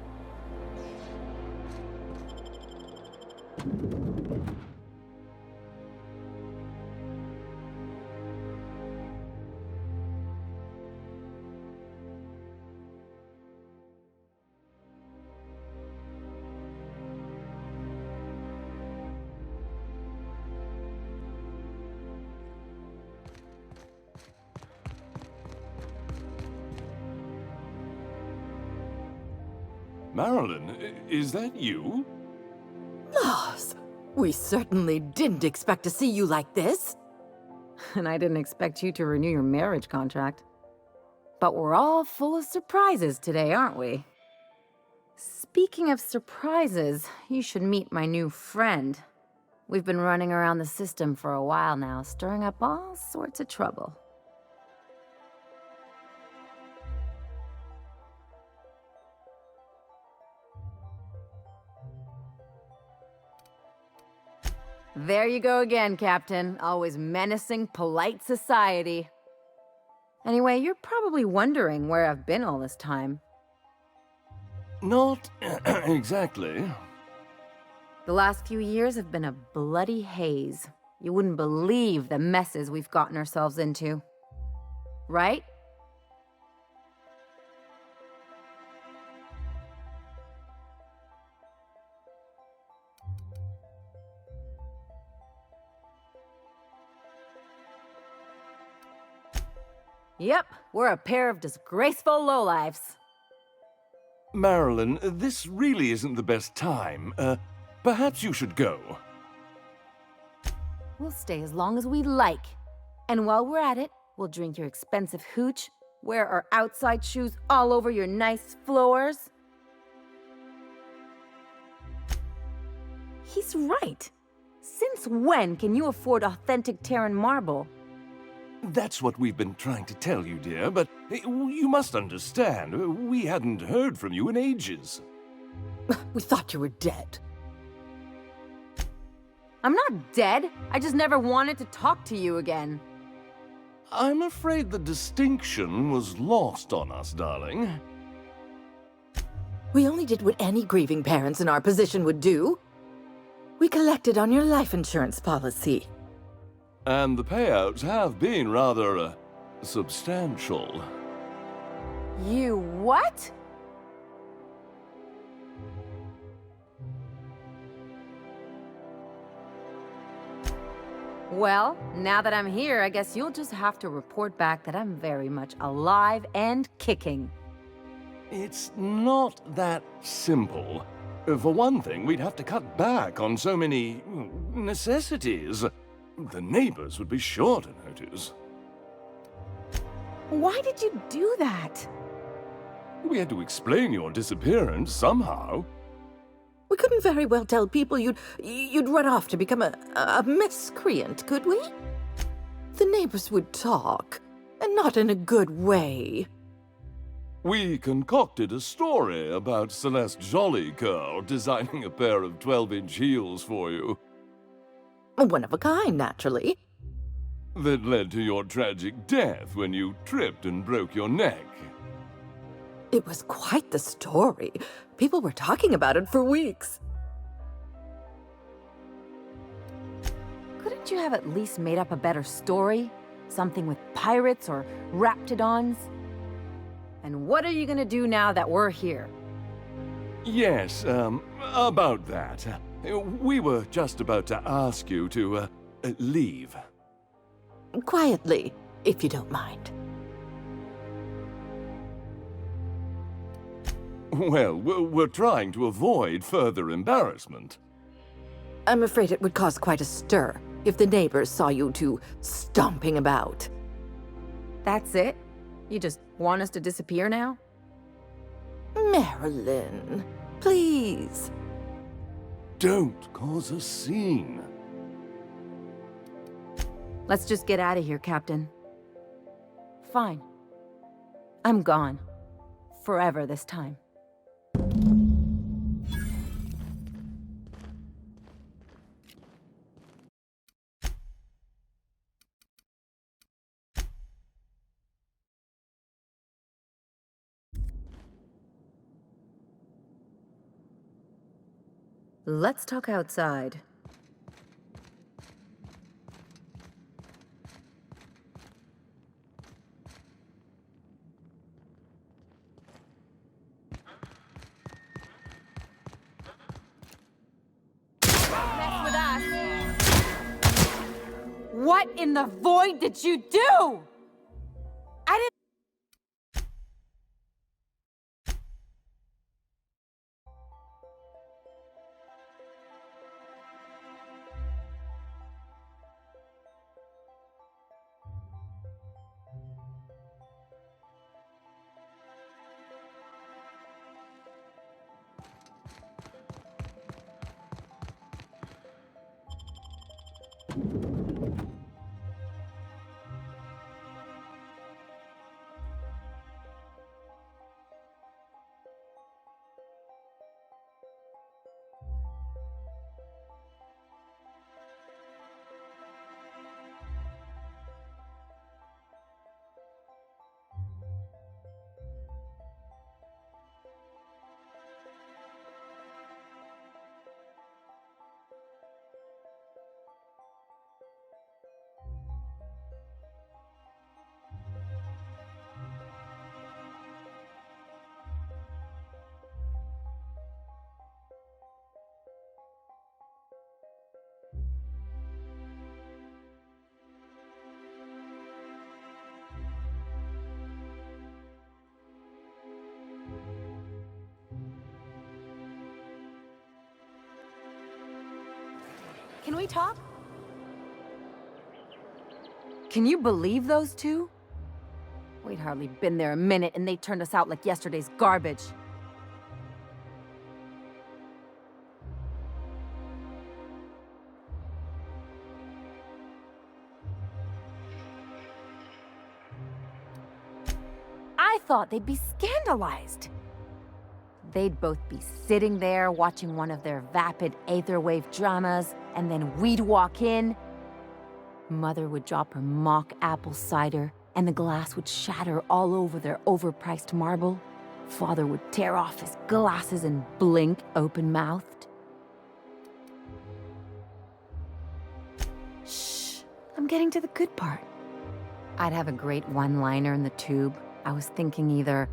Marilyn, is that you? Lars, we certainly didn't expect to see you like this. And I didn't expect you to renew your marriage contract. But we're all full of surprises today, aren't we? Speaking of surprises, you should meet my new friend. We've been running around the system for a while now, stirring up all sorts of trouble. There you go again, Captain. Always menacing polite society. Anyway, you're probably wondering where I've been all this time. Not exactly. The last few years have been a bloody haze. You wouldn't believe the messes we've gotten ourselves into. Right? Yep, we're a pair of disgraceful lowlifes. Marilyn, this really isn't the best time. Perhaps you should go. We'll stay as long as we like. And while we're at it, we'll drink your expensive hooch, wear our outside shoes all over your nice floors. He's right. Since when can you afford authentic Terran marble? That's what we've been trying to tell you, dear, but you must understand, we hadn't heard from you in ages. We thought you were dead. I'm not dead. I just never wanted to talk to you again. I'm afraid the distinction was lost on us, darling. We only did what any grieving parents in our position would do. We collected on your life insurance policy. And the payouts have been rather, substantial. You what? Well, now that I'm here, I guess you'll just have to report back that I'm very much alive and kicking. It's not that simple. For one thing, we'd have to cut back on so many necessities. The neighbors would be sure to notice. Why did you do that? We had to explain your disappearance somehow. We couldn't very well tell people you'd run off to become a miscreant, could we? The neighbors would talk, and not in a good way. We concocted a story about Celeste Jollycurl designing a pair of 12-inch heels for you. One of a kind, naturally. That led to your tragic death when you tripped and broke your neck. It was quite the story. People were talking about it for weeks. Couldn't you have at least made up a better story? Something with pirates or raptidons? And what are you gonna do now that we're here? Yes, about that. We were just about to ask you to, leave. Quietly, if you don't mind. Well, we're trying to avoid further embarrassment. I'm afraid it would cause quite a stir if the neighbors saw you two stomping about. That's it? You just want us to disappear now? Marilyn, please. Don't cause a scene. Let's just get out of here, Captain. Fine. I'm gone. Forever this time. Let's talk outside. Mess with us. What in the void did you do? I didn't. Can we talk? Can you believe those two? We'd hardly been there a minute and they turned us out like yesterday's garbage. I thought they'd be scandalized. They'd both be sitting there watching one of their vapid aetherwave dramas, and then we'd walk in. Mother would drop her mock apple cider, and the glass would shatter all over their overpriced marble. Father would tear off his glasses and blink open-mouthed. Shh, I'm getting to the good part. I'd have a great one-liner in the tube. I was thinking either,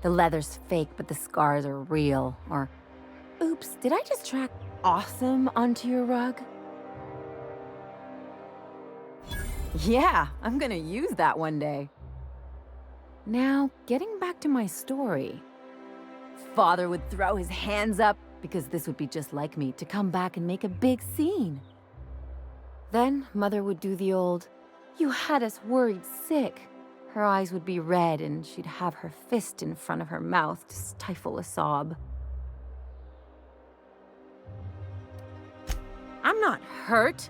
the leather's fake but the scars are real, or, oops, did I just track awesome onto your rug? Yeah, I'm gonna use that one day. Now, getting back to my story. Father would throw his hands up, because this would be just like me, to come back and make a big scene. Then, Mother would do the old, "You had us worried sick." Her eyes would be red, and she'd have her fist in front of her mouth to stifle a sob. I'm not hurt.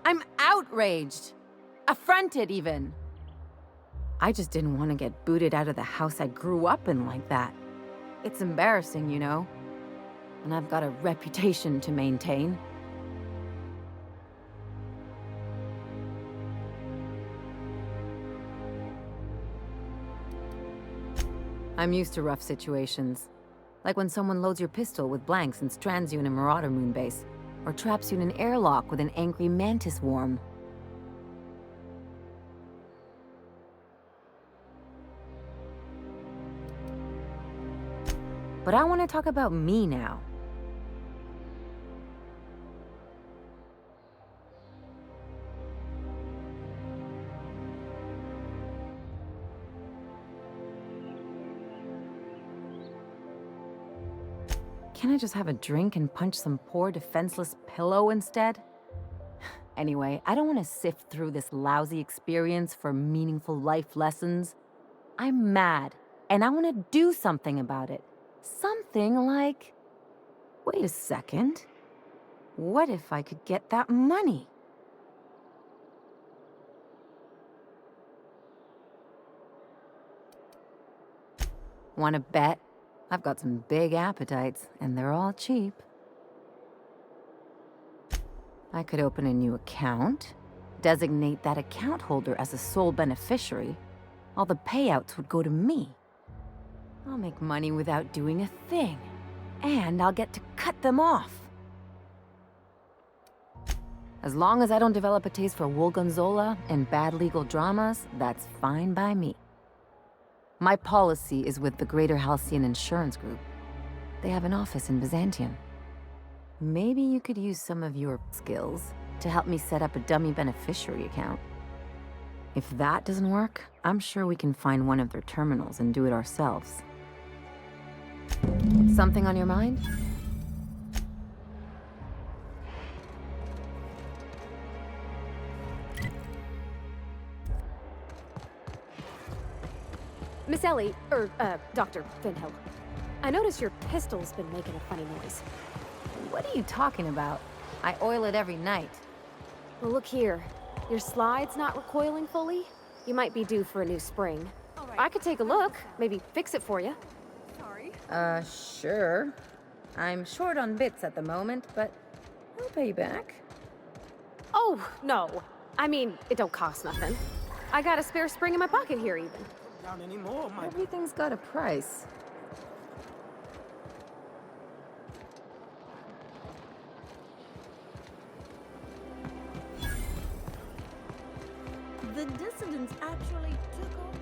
I'm outraged. Affronted, even. I just didn't want to get booted out of the house I grew up in like that. It's embarrassing, you know. And I've got a reputation to maintain. I'm used to rough situations. Like when someone loads your pistol with blanks and strands you in a Marauder moonbase, or traps you in an airlock with an angry mantis worm. But I want to talk about me now. Can't I just have a drink and punch some poor defenseless pillow instead? Anyway, I don't want to sift through this lousy experience for meaningful life lessons. I'm mad, and I want to do something about it. Something like... Wait a second. What if I could get that money? Want to bet? I've got some big appetites, and they're all cheap. I could open a new account, designate that account holder as a sole beneficiary. All the payouts would go to me. I'll make money without doing a thing, and I'll get to cut them off. As long as I don't develop a taste for Woolgonzola and bad legal dramas, that's fine by me. My policy is with the Greater Halcyon Insurance Group. They have an office in Byzantium. Maybe you could use some of your skills to help me set up a dummy beneficiary account. If that doesn't work, I'm sure we can find one of their terminals and do it ourselves. Something on your mind? Miss Ellie, Dr. Finhill. I noticed your pistol's been making a funny noise. What are you talking about? I oil it every night. Well, look here. Your slide's not recoiling fully? You might be due for a new spring. I could take a look, maybe fix it for you. Sure. I'm short on bits at the moment, but I'll pay you back. Oh, no. I mean, it don't cost nothing. I got a spare spring in my pocket here, even. Everything's got a price. The dissidents actually took over.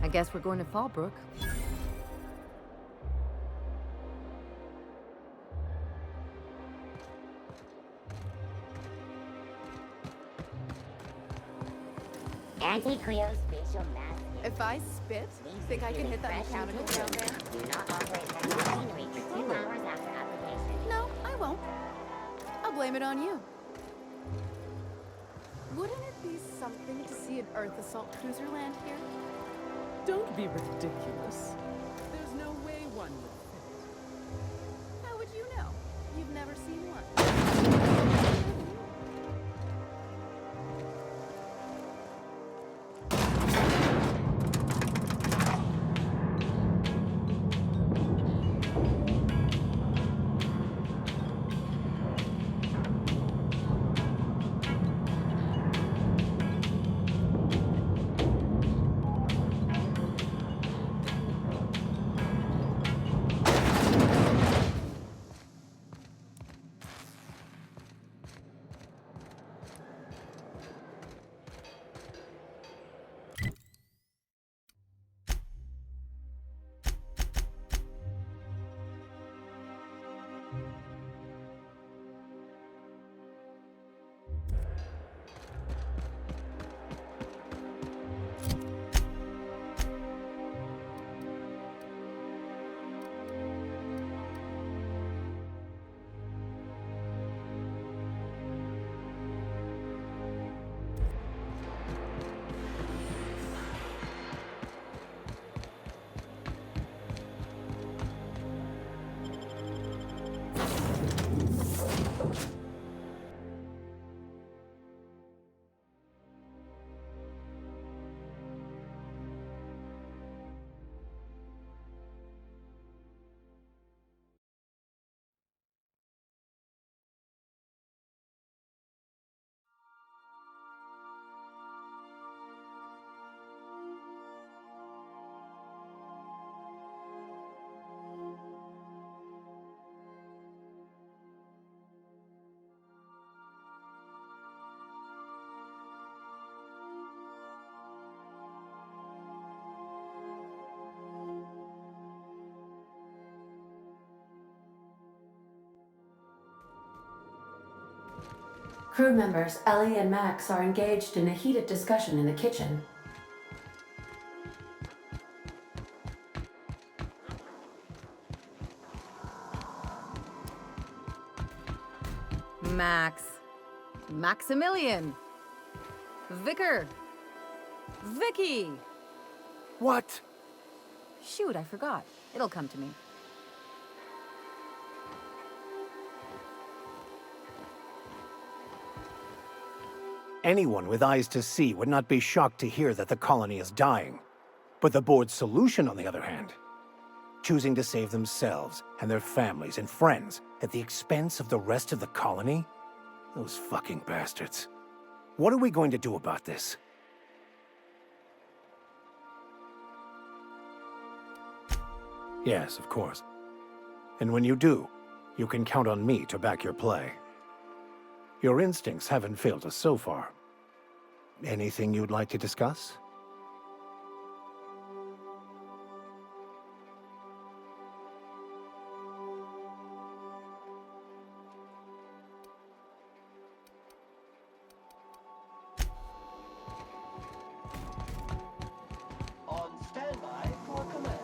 I guess we're going to Fallbrook. Auntie Cleo's facial mask. If I spit, think I can hit that mechanical down there? Do not operate heavy machinery for 2 hours after application. No, I won't. I'll blame it on you. Wouldn't it be something to see an Earth assault cruiser land here? Don't be ridiculous. There's no way one would fit. How would you know? You've never seen one. Crew members Ellie and Max are engaged in a heated discussion in the kitchen. Max. Maximilian. Vicar. Vicky. What? Shoot, I forgot. It'll come to me. Anyone with eyes to see would not be shocked to hear that the colony is dying. But the board's solution, on the other hand, choosing to save themselves and their families and friends at the expense of the rest of the colony? Those fucking bastards. What are we going to do about this? Yes, of course. And when you do, you can count on me to back your play. Your instincts haven't failed us so far. Anything you'd like to discuss? On standby for command.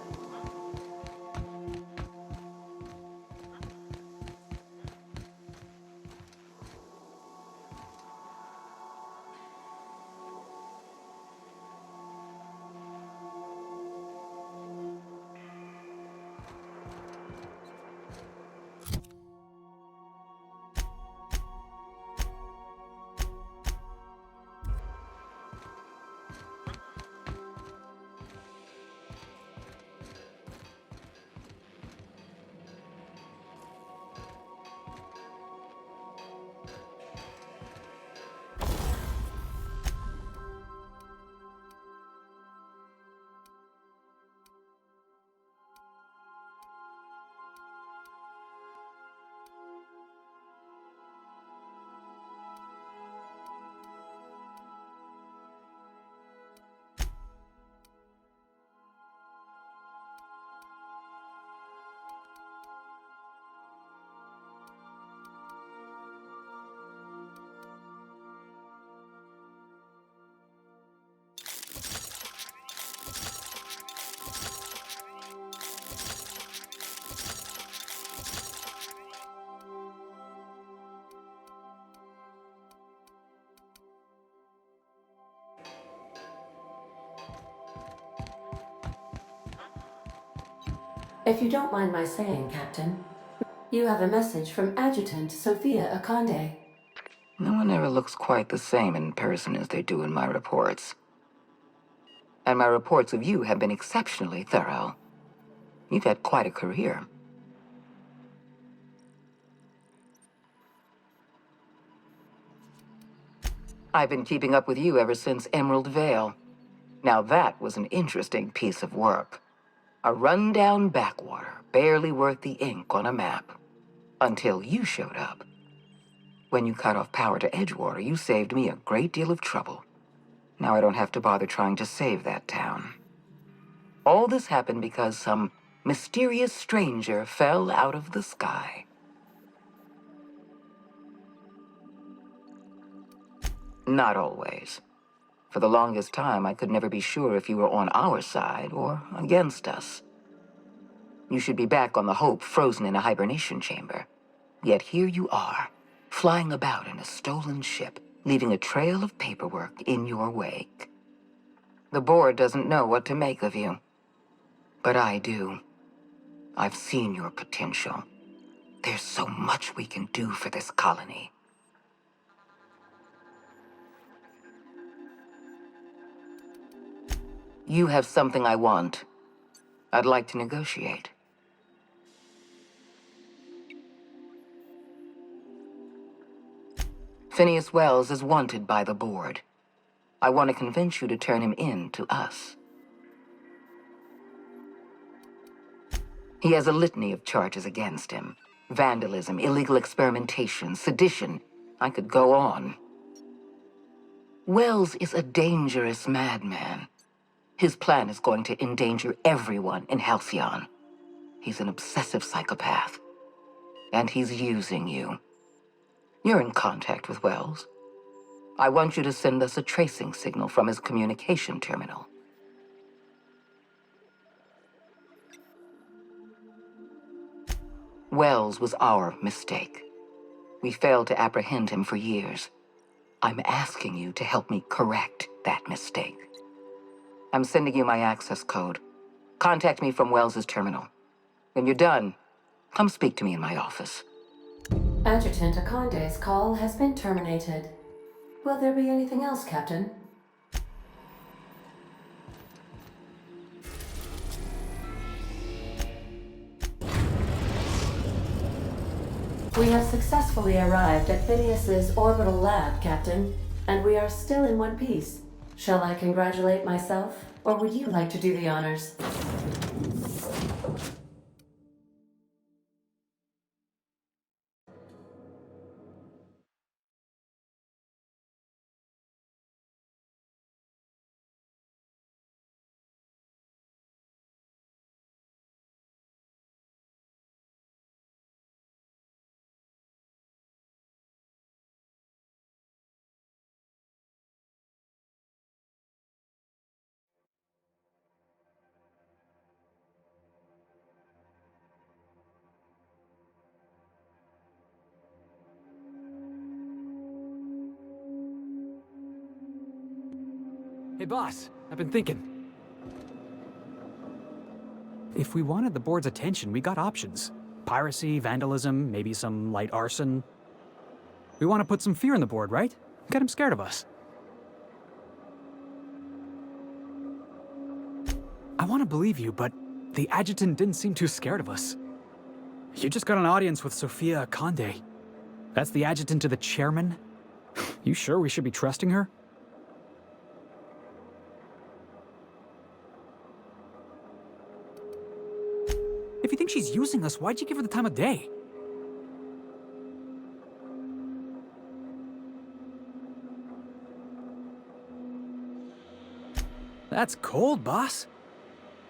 If you don't mind my saying, Captain, you have a message from Adjutant Sophia Akande. No one ever looks quite the same in person as they do in my reports. And my reports of you have been exceptionally thorough. You've had quite a career. I've been keeping up with you ever since Emerald Vale. Now that was an interesting piece of work. A rundown backwater, barely worth the ink on a map. Until you showed up. When you cut off power to Edgewater, you saved me a great deal of trouble. Now I don't have to bother trying to save that town. All this happened because some mysterious stranger fell out of the sky. Not always. For the longest time, I could never be sure if you were on our side or against us. You should be back on the Hope, frozen in a hibernation chamber. Yet here you are, flying about in a stolen ship, leaving a trail of paperwork in your wake. The board doesn't know what to make of you. But I do. I've seen your potential. There's so much we can do for this colony. You have something I want. I'd like to negotiate. Phineas Wells is wanted by the board. I want to convince you to turn him in to us. He has a litany of charges against him. Vandalism, illegal experimentation, sedition. I could go on. Wells is a dangerous madman. His plan is going to endanger everyone in Halcyon. He's an obsessive psychopath. And he's using you. You're in contact with Wells. I want you to send us a tracing signal from his communication terminal. Wells was our mistake. We failed to apprehend him for years. I'm asking you to help me correct that mistake. I'm sending you my access code. Contact me from Wells's terminal. When you're done, come speak to me in my office. Adjutant Akande's call has been terminated. Will there be anything else, Captain? We have successfully arrived at Phineas's orbital lab, Captain, and we are still in one piece. Shall I congratulate myself, or would you like to do the honors? Hey, boss, I've been thinking. If we wanted the board's attention, we got options. Piracy, vandalism, maybe some light arson. We want to put some fear in the board, right? Get them scared of us. I want to believe you, but the adjutant didn't seem too scared of us. You just got an audience with Sophia Conde. That's the adjutant to the chairman? You sure we should be trusting her? If you think she's using us, why'd you give her the time of day? That's cold, boss.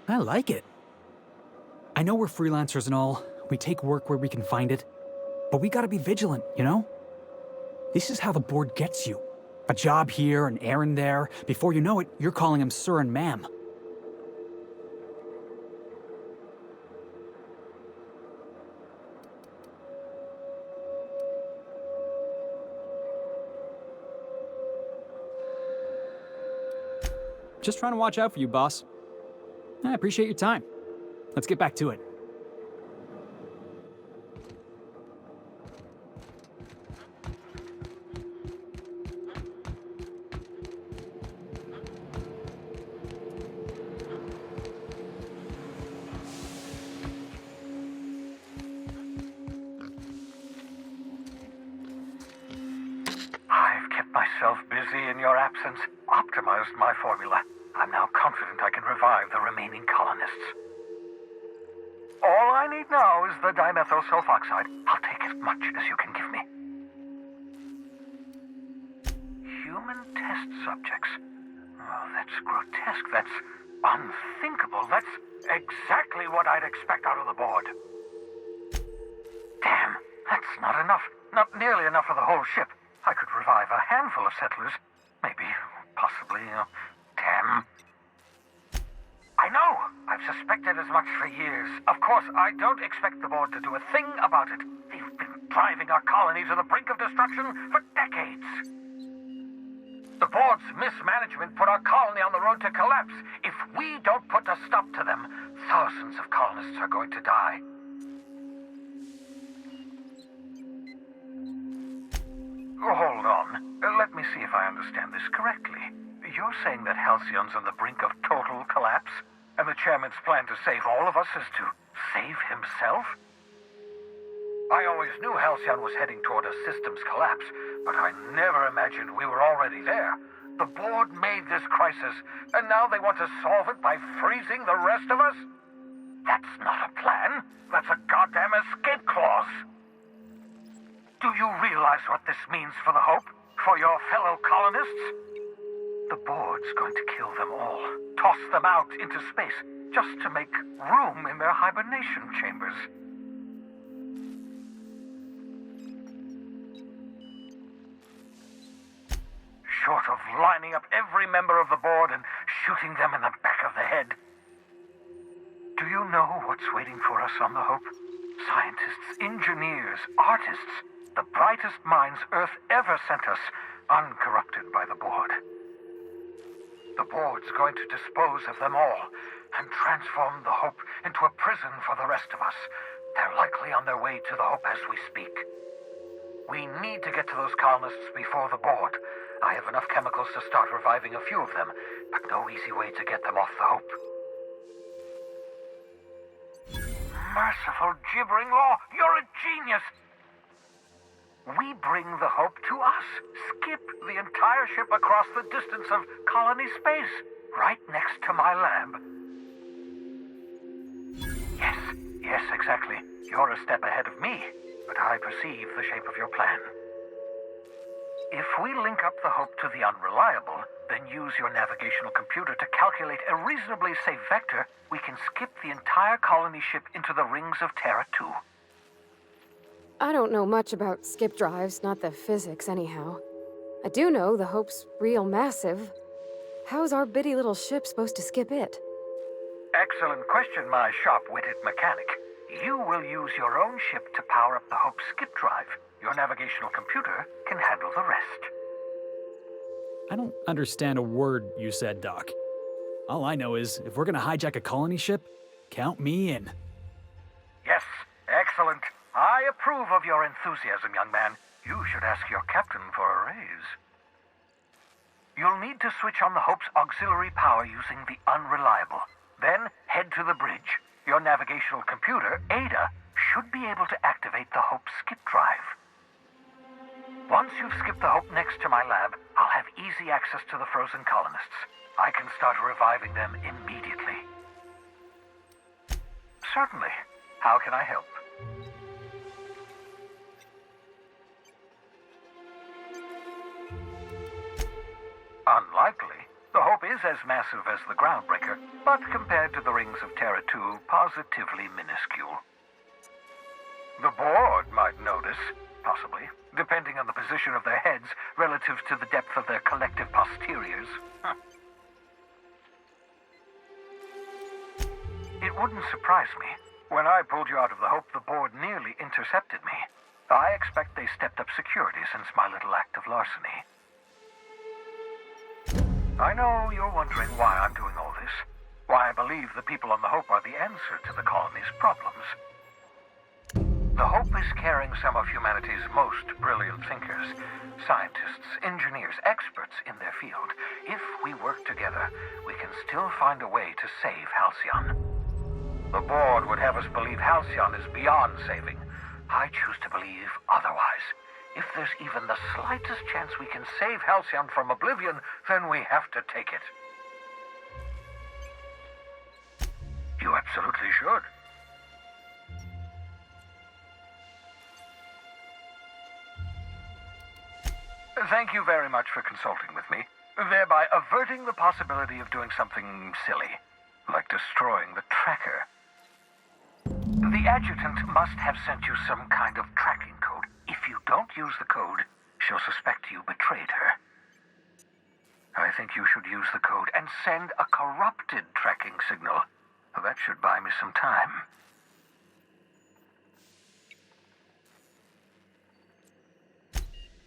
I like it. I know we're freelancers and all. We take work where we can find it. But we gotta be vigilant, you know? This is how the board gets you. A job here, an errand there. Before you know it, you're calling him sir and ma'am. Just trying to watch out for you, boss. I appreciate your time. Let's get back to it. I've kept myself busy in your absence, optimized my formula. I'm now confident I can revive the remaining colonists. All I need now is the dimethyl sulfoxide. I'll take as much as you can give me. Human test subjects. Oh, that's grotesque. That's unthinkable. That's exactly what I'd expect out of the board. Damn, that's not enough. Not nearly enough for the whole ship. I could revive a handful of settlers. Maybe, possibly, damn. I know! I've suspected as much for years. Of course, I don't expect the board to do a thing about it. They've been driving our colony to the brink of destruction for decades. The board's mismanagement put our colony on the road to collapse. If we don't put a stop to them, thousands of colonists are going to die. Hold on. Let me see if I understand this correctly. You're saying that Halcyon's on the brink of total collapse, and the chairman's plan to save all of us is to save himself? I always knew Halcyon was heading toward a systems collapse, but I never imagined we were already there. The board made this crisis, and now they want to solve it by freezing the rest of us? That's not a plan. That's a goddamn escape clause. Do you realize what this means for the Hope? For your fellow colonists? The board's going to kill them all. Toss them out into space, just to make room in their hibernation chambers. Short of lining up every member of the board and shooting them in the back of the head. Do you know what's waiting for us on the Hope? Scientists, engineers, artists, the brightest minds Earth ever sent us, uncorrupted by the board. The board's going to dispose of them all and transform the Hope into a prison for the rest of us. They're likely on their way to the Hope as we speak. We need to get to those colonists before the board. I have enough chemicals to start reviving a few of them, but no easy way to get them off the Hope. Merciful gibbering law, you're a genius! We bring the Hope to us. Skip the entire ship across the distance of colony space, right next to my lab. Yes, exactly. You're a step ahead of me, but I perceive the shape of your plan. If we link up the Hope to the Unreliable, then use your navigational computer to calculate a reasonably safe vector, we can skip the entire colony ship into the rings of Terra 2. I don't know much about skip drives, not the physics anyhow. I do know the Hope's real massive. How's our bitty little ship supposed to skip it? Excellent question, my sharp-witted mechanic. You will use your own ship to power up the Hope's skip drive. Your navigational computer can handle the rest. I don't understand a word you said, Doc. All I know is, if we're gonna hijack a colony ship, count me in. Yes, excellent. I approve of your enthusiasm, young man. You should ask your captain for a raise. You'll need to switch on the Hope's auxiliary power using the Unreliable. Then head to the bridge. Your navigational computer, Ada, should be able to activate the Hope's skip drive. Once you've skipped the Hope next to my lab, I'll have easy access to the frozen colonists. I can start reviving them immediately. Certainly. How can I help? Unlikely. The Hope is as massive as the Groundbreaker, but compared to the rings of Terra 2, positively minuscule. The board might notice, possibly, depending on the position of their heads relative to the depth of their collective posteriors. It wouldn't surprise me. When I pulled you out of the Hope, the board nearly intercepted me. I expect they stepped up security since my little act of larceny. I know you're wondering why I'm doing all this. Why I believe the people on the Hope are the answer to the colony's problems. The Hope is carrying some of humanity's most brilliant thinkers, scientists, engineers, experts in their field. If we work together, we can still find a way to save Halcyon. The board would have us believe Halcyon is beyond saving. I choose to believe otherwise. If there's even the slightest chance we can save Halcyon from oblivion, then we have to take it. You absolutely should. Thank you very much for consulting with me, thereby averting the possibility of doing something silly, like destroying the tracker. The adjutant must have sent you some kind of tracking code. If you don't use the code, she'll suspect you betrayed her. I think you should use the code and send a corrupted tracking signal. That should buy me some time.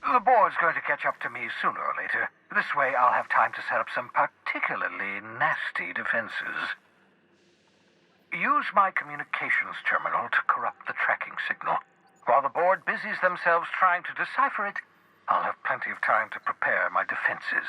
The board's going to catch up to me sooner or later. This way I'll have time to set up some particularly nasty defenses. Use my communications terminal to corrupt the tracking signal. While the board busies themselves trying to decipher it, I'll have plenty of time to prepare my defenses.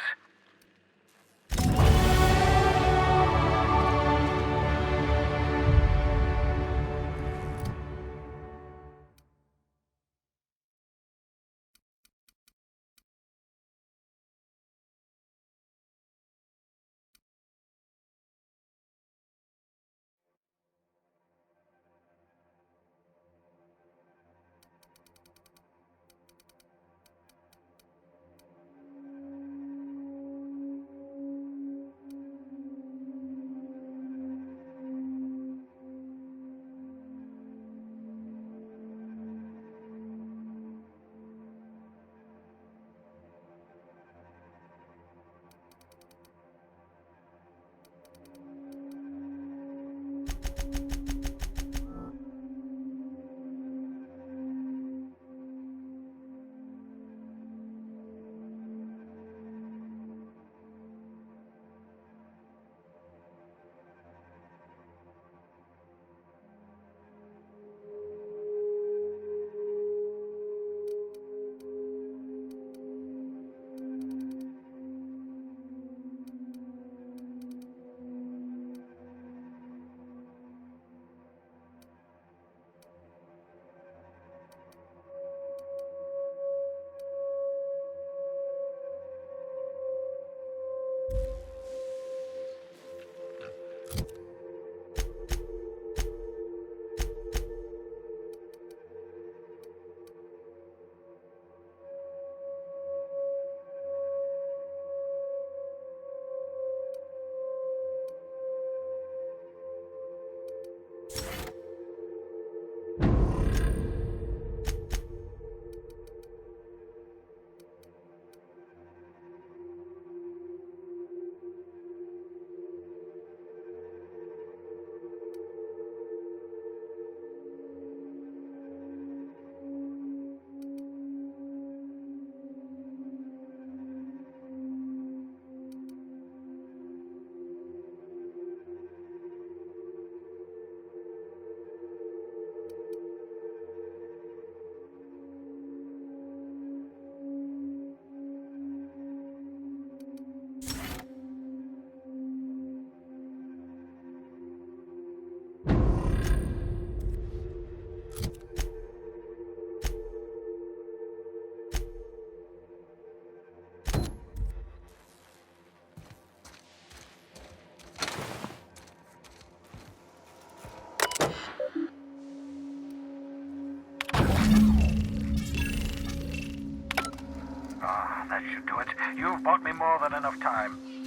That should do it. You've bought me more than enough time.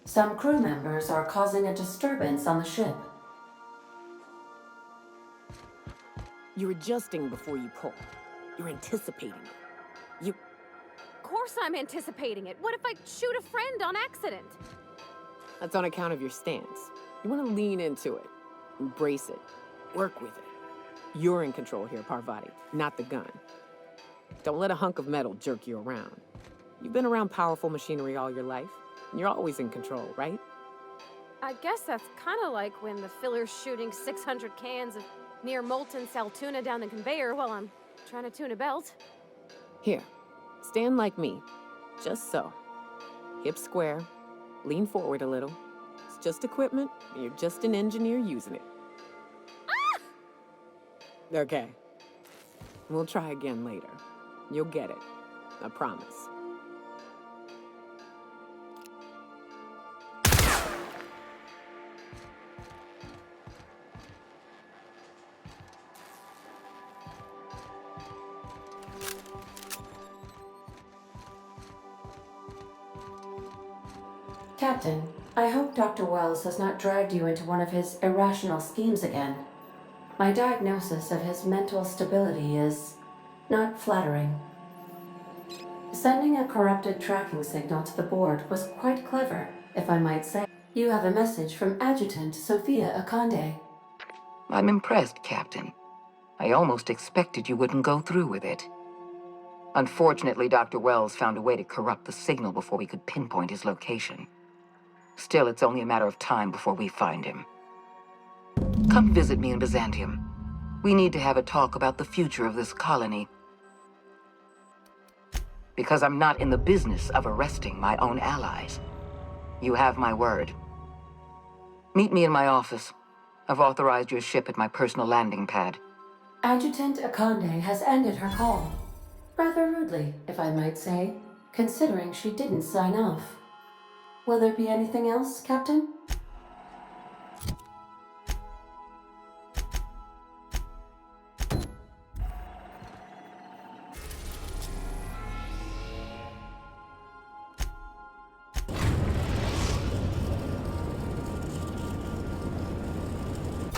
Some crew members are causing a disturbance on the ship. You're adjusting before you pull. You're anticipating it. Of course I'm anticipating it. What if I shoot a friend on accident? That's on account of your stance. You want to lean into it, embrace it, work with it. You're in control here, Parvati, not the gun. Don't let a hunk of metal jerk you around. You've been around powerful machinery all your life. You're always in control, right? I guess that's kind of like when the filler's shooting 600 cans of near molten sal tuna down the conveyor while I'm trying to tune a belt. Here, stand like me. Just so. Hips square. Lean forward a little. It's just equipment. You're just an engineer using it. Ah! Okay. We'll try again later. You'll get it. I promise. Captain, I hope Dr. Wells has not dragged you into one of his irrational schemes again. My diagnosis of his mental stability is not flattering. Sending a corrupted tracking signal to the board was quite clever, if I might say. You have a message from Adjutant Sophia Akande. I'm impressed, Captain. I almost expected you wouldn't go through with it. Unfortunately, Dr. Wells found a way to corrupt the signal before we could pinpoint his location. Still, it's only a matter of time before we find him. Come visit me in Byzantium. We need to have a talk about the future of this colony. Because I'm not in the business of arresting my own allies. You have my word. Meet me in my office. I've authorized your ship at my personal landing pad. Adjutant Akande has ended her call. Rather rudely, if I might say, considering she didn't sign off. Will there be anything else, Captain?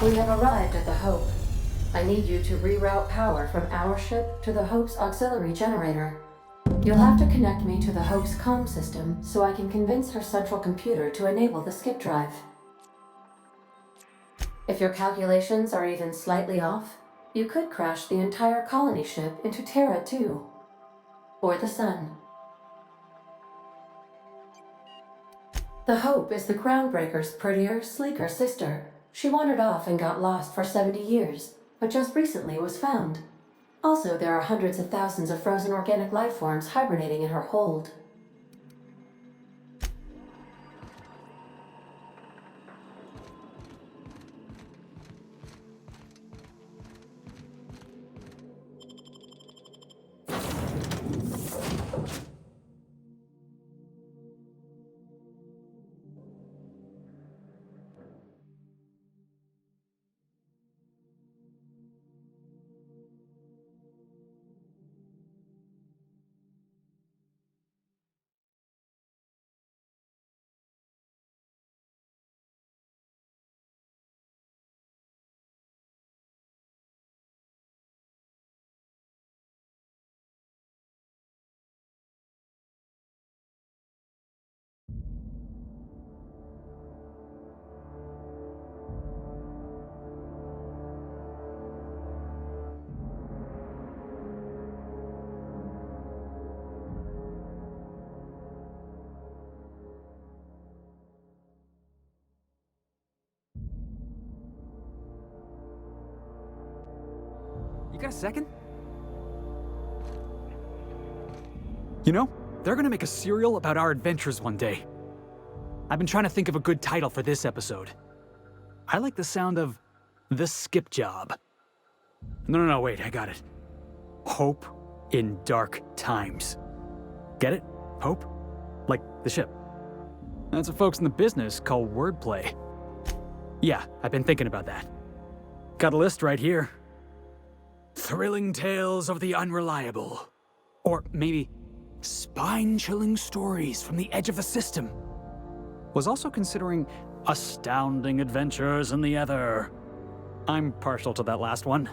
We have arrived at the Hope. I need you to reroute power from our ship to the Hope's auxiliary generator. You'll have to connect me to the Hope's comm system so I can convince her central computer to enable the skip drive. If your calculations are even slightly off, you could crash the entire colony ship into Terra 2. Or the Sun. The Hope is the Groundbreaker's prettier, sleeker sister. She wandered off and got lost for 70 years, but just recently was found. Also, there are hundreds of thousands of frozen organic life forms hibernating in her hold. you got a second? You know, they're gonna make a serial about our adventures one day. I've been trying to think of a good title for this episode. I like the sound of The Skip Job. No, wait, I got it. Hope in Dark Times. Get it? Hope? Like the ship. That's what folks in the business call wordplay. Yeah, I've been thinking about that. Got a list right here. Thrilling tales of the unreliable. Or maybe spine-chilling stories from the edge of the system. Was also considering astounding adventures in the ether. I'm partial to that last one.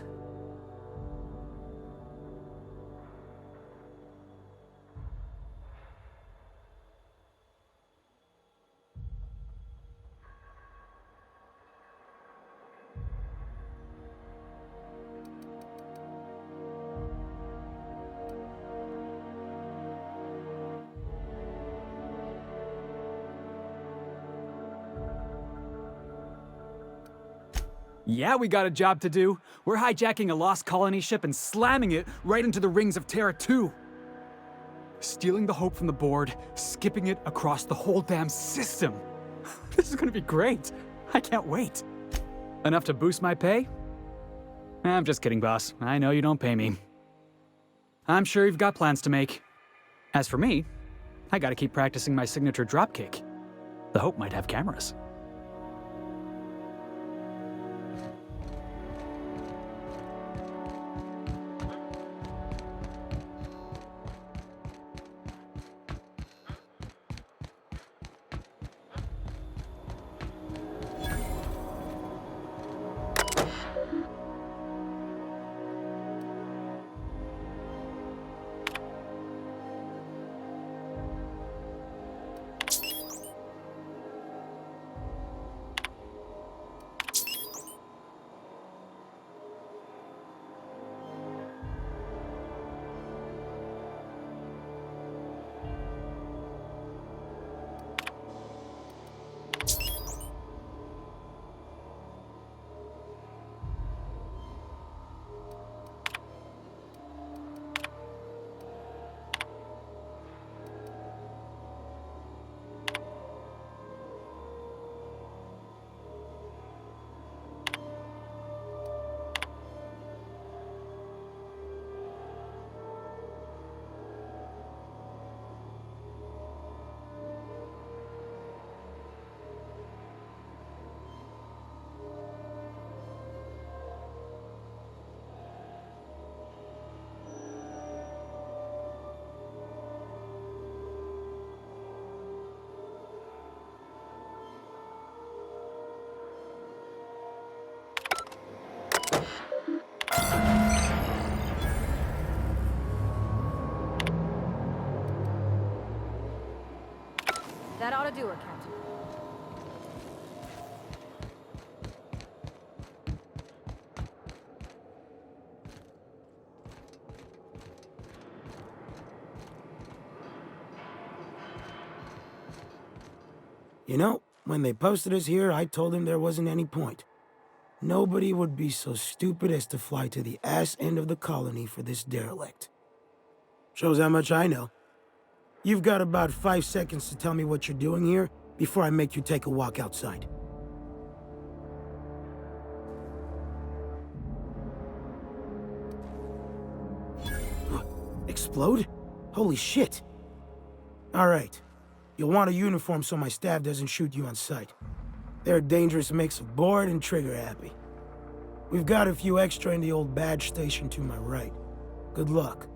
Yeah, we got a job to do. We're hijacking a lost colony ship and slamming it right into the rings of Terra 2. Stealing the Hope from the board, skipping it across the whole damn system. This is gonna be great. I can't wait. Enough to boost my pay? I'm just kidding, boss. I know you don't pay me. I'm sure you've got plans to make. As for me, I gotta keep practicing my signature dropkick. The Hope might have cameras. That ought to do it, Captain. You know, when they posted us here, I told them there wasn't any point. Nobody would be so stupid as to fly to the ass end of the colony for this derelict. Shows how much I know. You've got about 5 seconds to tell me what you're doing here before I make you take a walk outside. Explode? Holy shit. All right. You'll want a uniform so my staff doesn't shoot you on sight. They're a dangerous mix of bored and trigger-happy. We've got a few extra in the old badge station to my right. Good luck.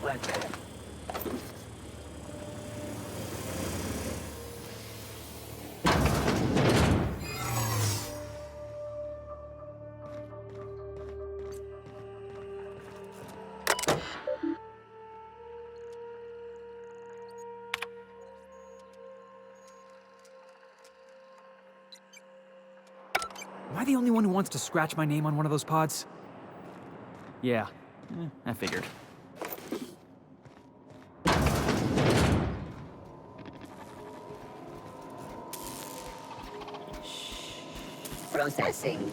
Am I the only one who wants to scratch my name on one of those pods? Yeah, I figured. Processing.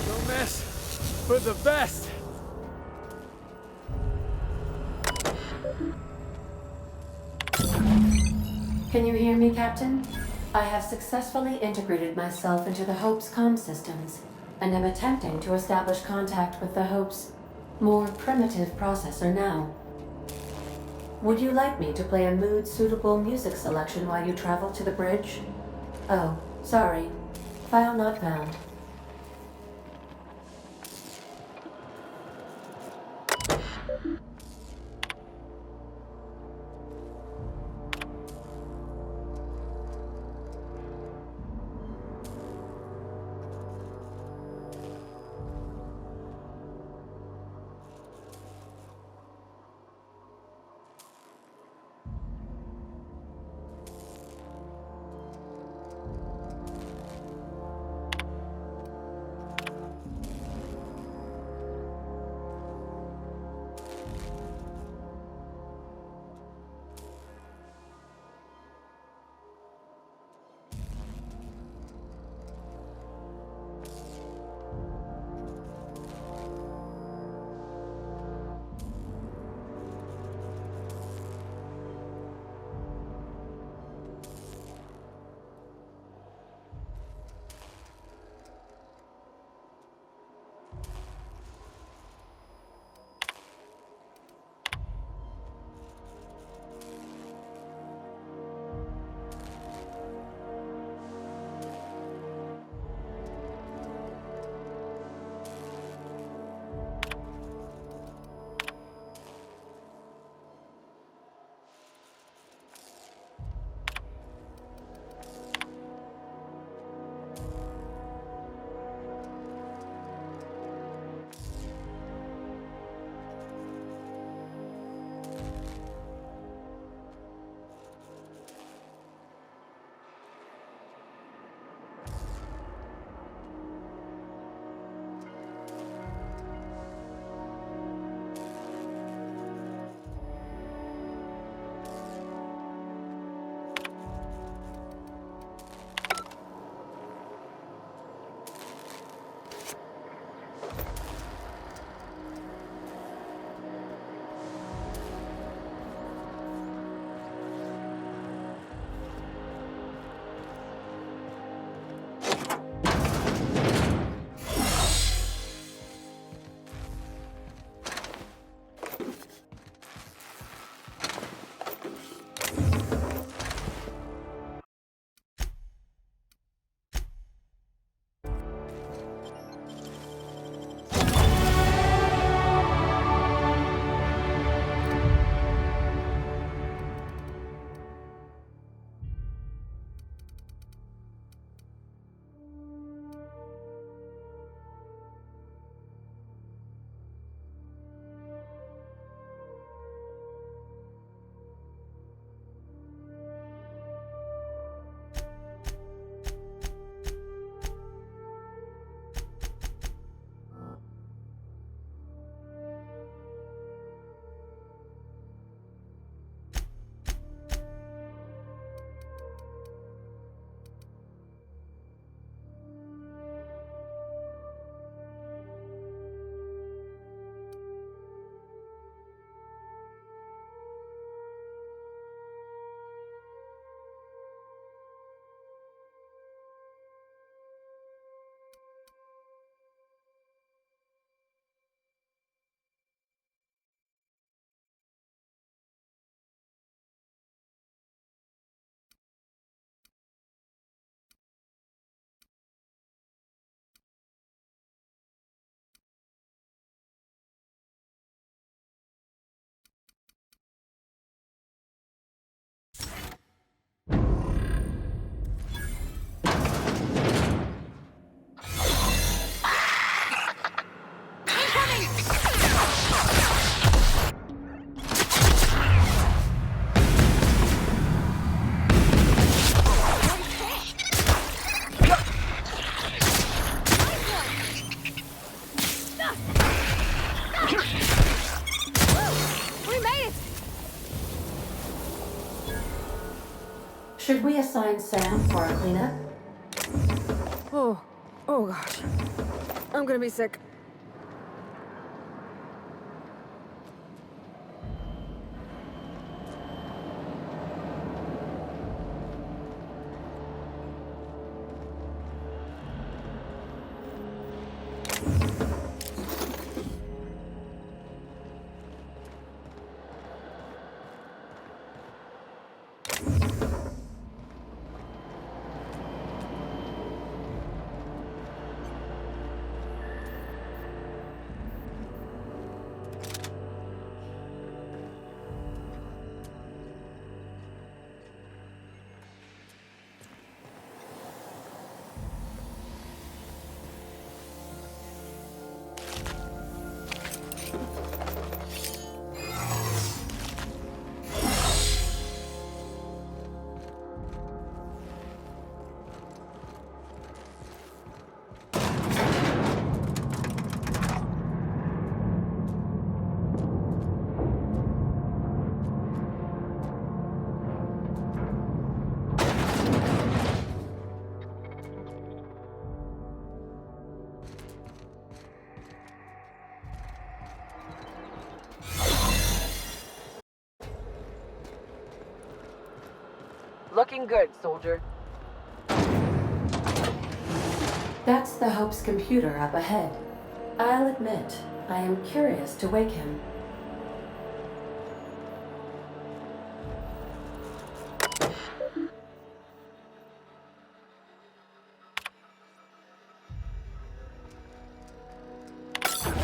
Don't miss. For the best. Can you hear me, Captain? I have successfully integrated myself into the Hope's comm systems, and am attempting to establish contact with the Hope's more primitive processor now. Would you like me to play a mood-suitable music selection while you travel to the bridge? Oh, sorry. File not found. Should we assign Sam for a cleanup? Oh gosh. I'm gonna be sick. Looking good, soldier. That's the Hope's computer up ahead. I'll admit, I am curious to wake him.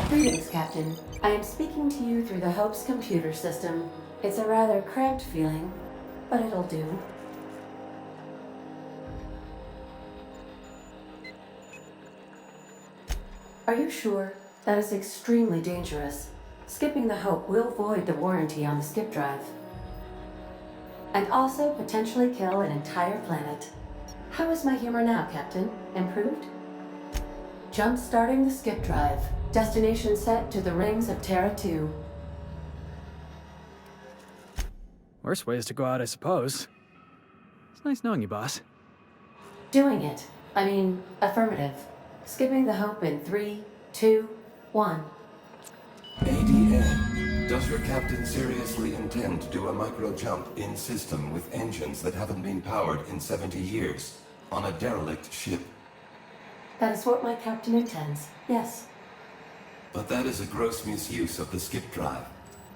Greetings, Captain. I am speaking to you through the Hope's computer system. It's a rather cramped feeling, but it'll do. Are you sure? That is extremely dangerous. Skipping the Hope will void the warranty on the skip drive. And also potentially kill an entire planet. How is my humor now, Captain? Improved? Jump-starting the skip drive. Destination set to the rings of Terra 2. Worst way is to go out, I suppose. It's nice knowing you, boss. Doing it. I mean, affirmative. Skipping the Hope in 3, 2, 1. ADN, does your captain seriously intend to do a micro-jump in system with engines that haven't been powered in 70 years on a derelict ship? That is what my captain intends, yes. But that is a gross misuse of the skip drive.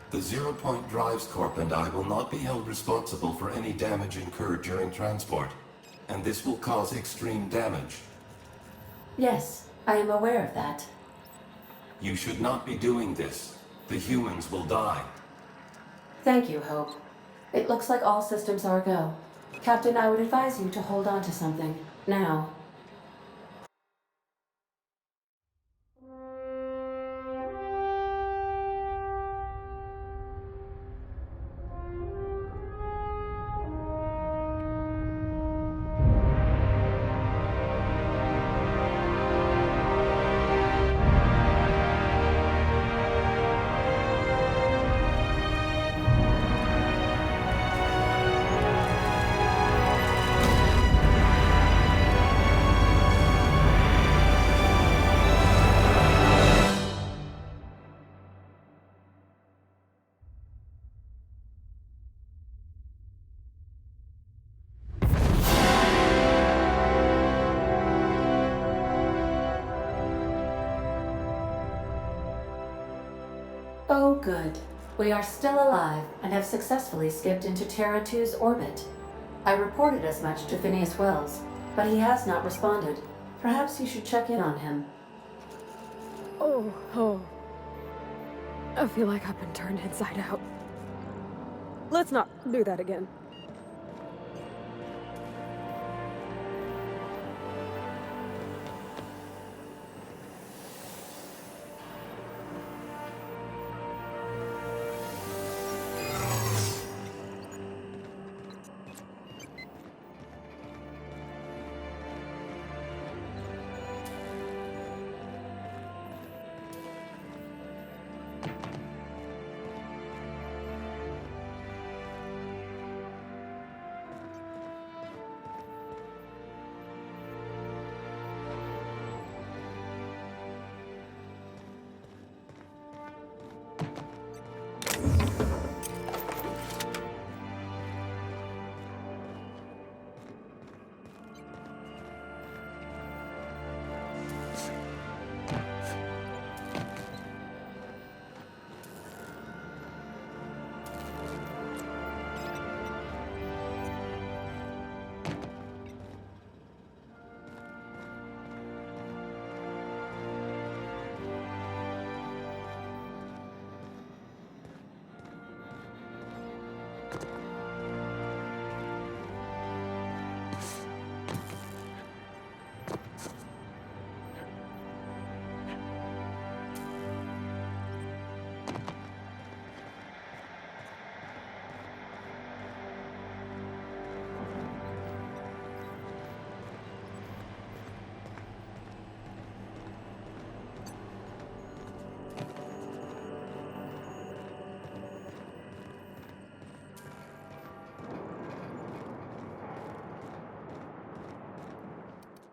The Zero Point Drives Corp and I will not be held responsible for any damage incurred during transport, and this will cause extreme damage. Yes, I am aware of that. You should not be doing this. The humans will die. Thank you, Hope. It looks like all systems are go. Captain, I would advise you to hold on to something. Now. Oh, good. We are still alive and have successfully skipped into Terra 2's orbit. I reported as much to Phineas Wells, but he has not responded. Perhaps you should check in on him. Oh. I feel like I've been turned inside out. Let's not do that again.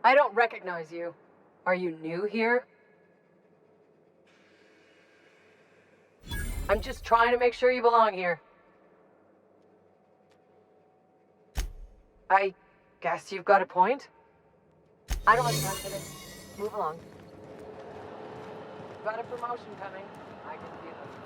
I don't recognize you. Are you new here? I'm just trying to make sure you belong here. I guess you've got a point. I don't have time for this. Move along. Got a promotion coming. I can feel it.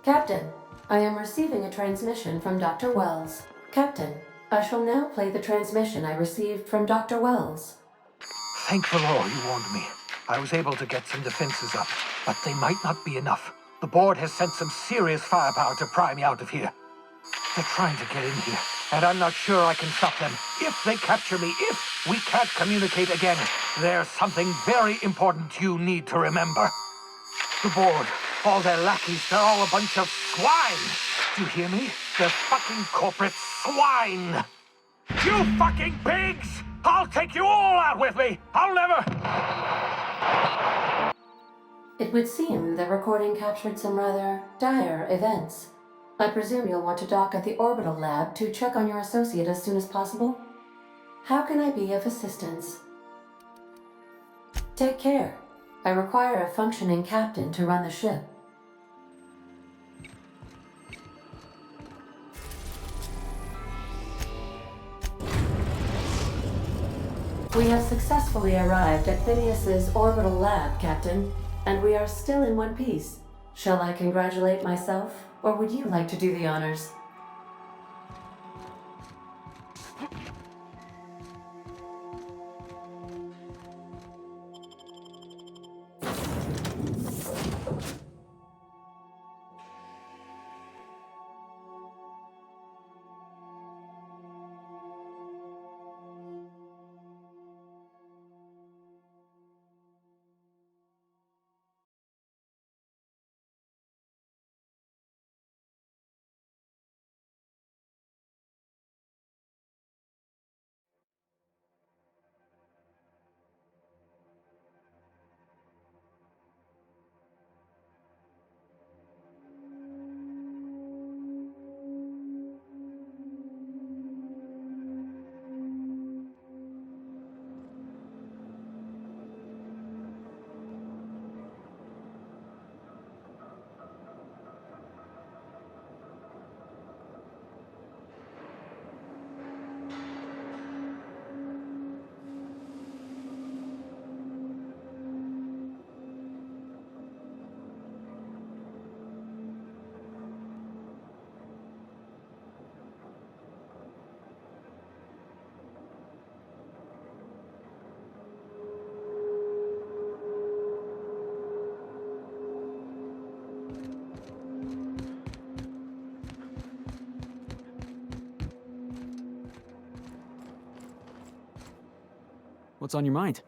Captain, I am receiving a transmission from Dr. Wells. Captain, I shall now play the transmission I received from Dr. Wells. Thank the Lord you warned me. I was able to get some defenses up, but they might not be enough. The board has sent some serious firepower to pry me out of here. They're trying to get in here, and I'm not sure I can stop them. If they capture me, if we can't communicate again, there's something very important you need to remember. The board, all their lackeys, they're all a bunch of swine. Do you hear me? They're fucking corporate swine. You fucking pigs! I'll take you all out with me! I'll never... It would seem the recording captured some rather dire events. I presume you'll want to dock at the orbital lab to check on your associate as soon as possible? How can I be of assistance? Take care. I require a functioning captain to run the ship. We have successfully arrived at Phineas's orbital lab, Captain, and we are still in one piece. Shall I congratulate myself, or would you like to do the honors? What's on your mind?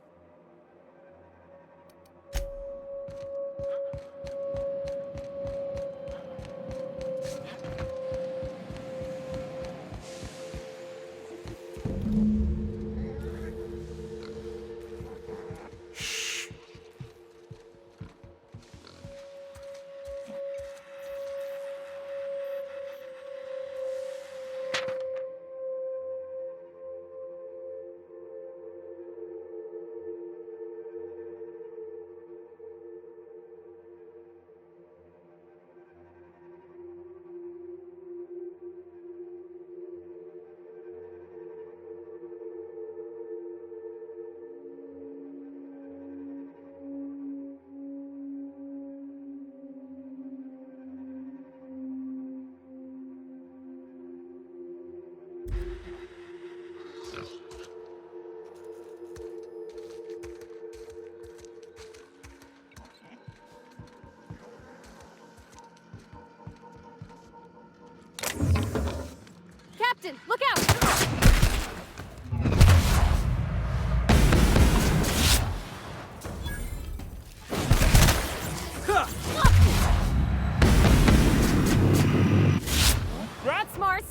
Captain, look out! That's smart.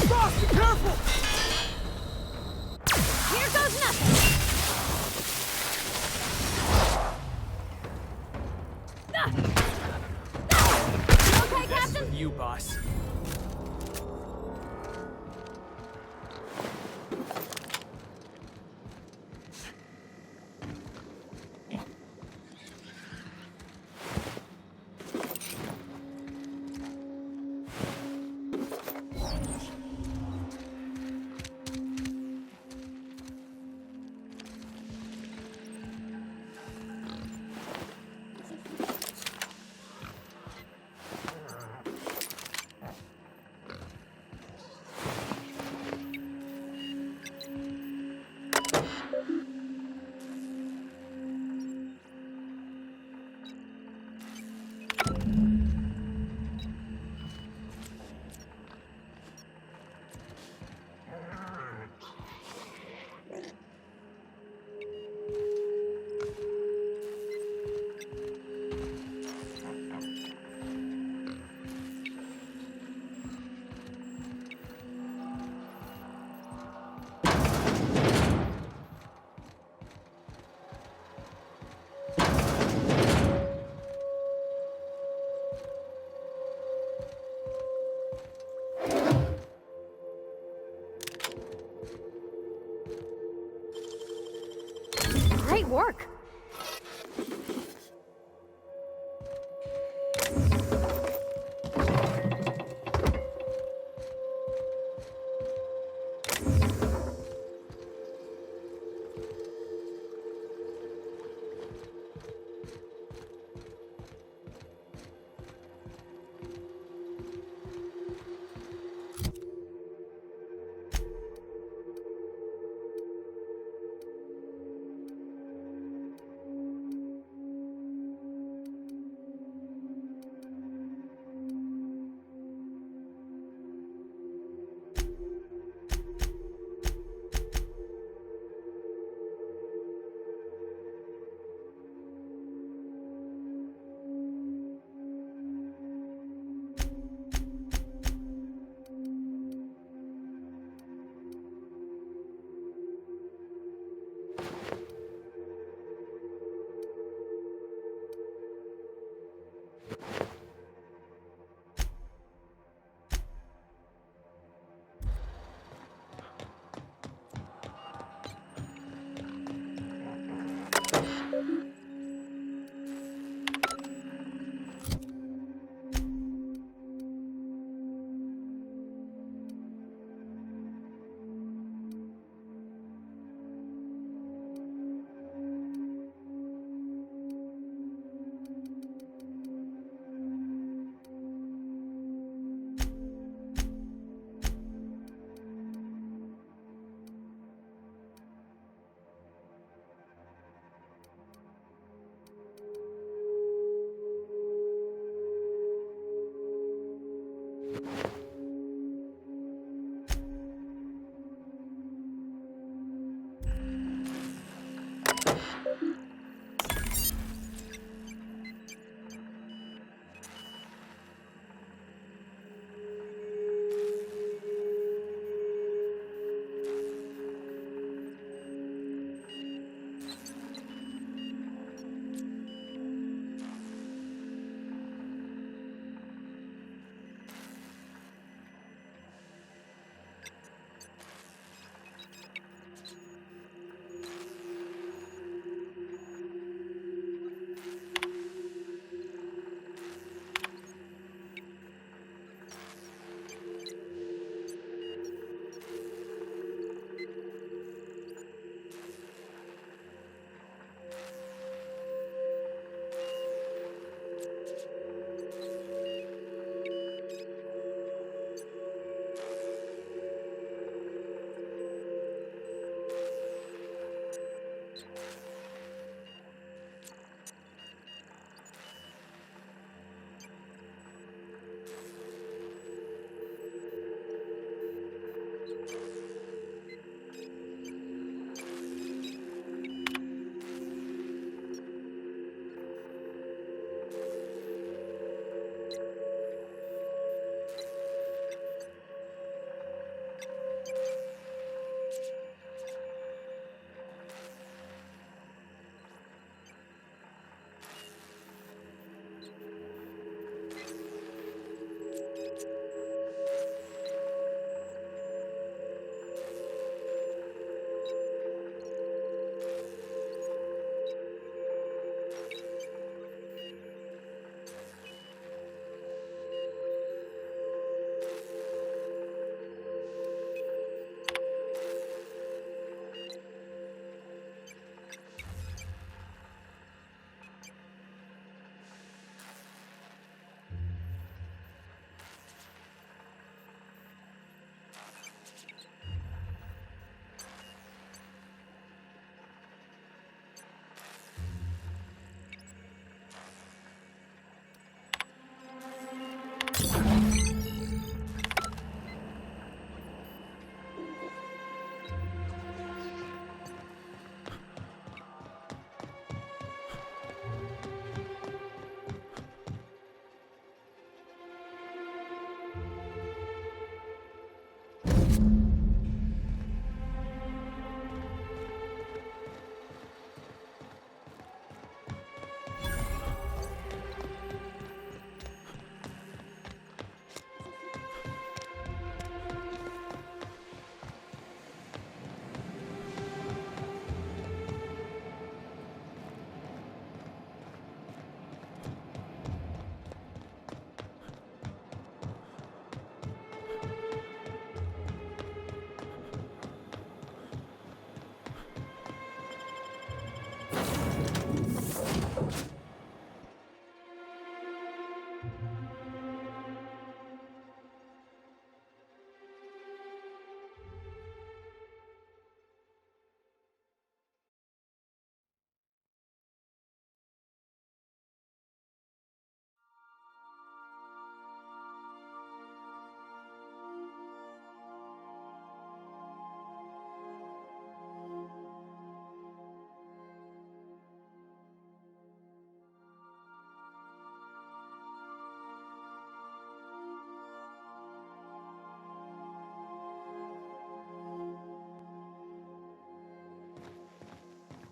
Boss, be careful! Here goes nothing! You okay, Captain? You, boss.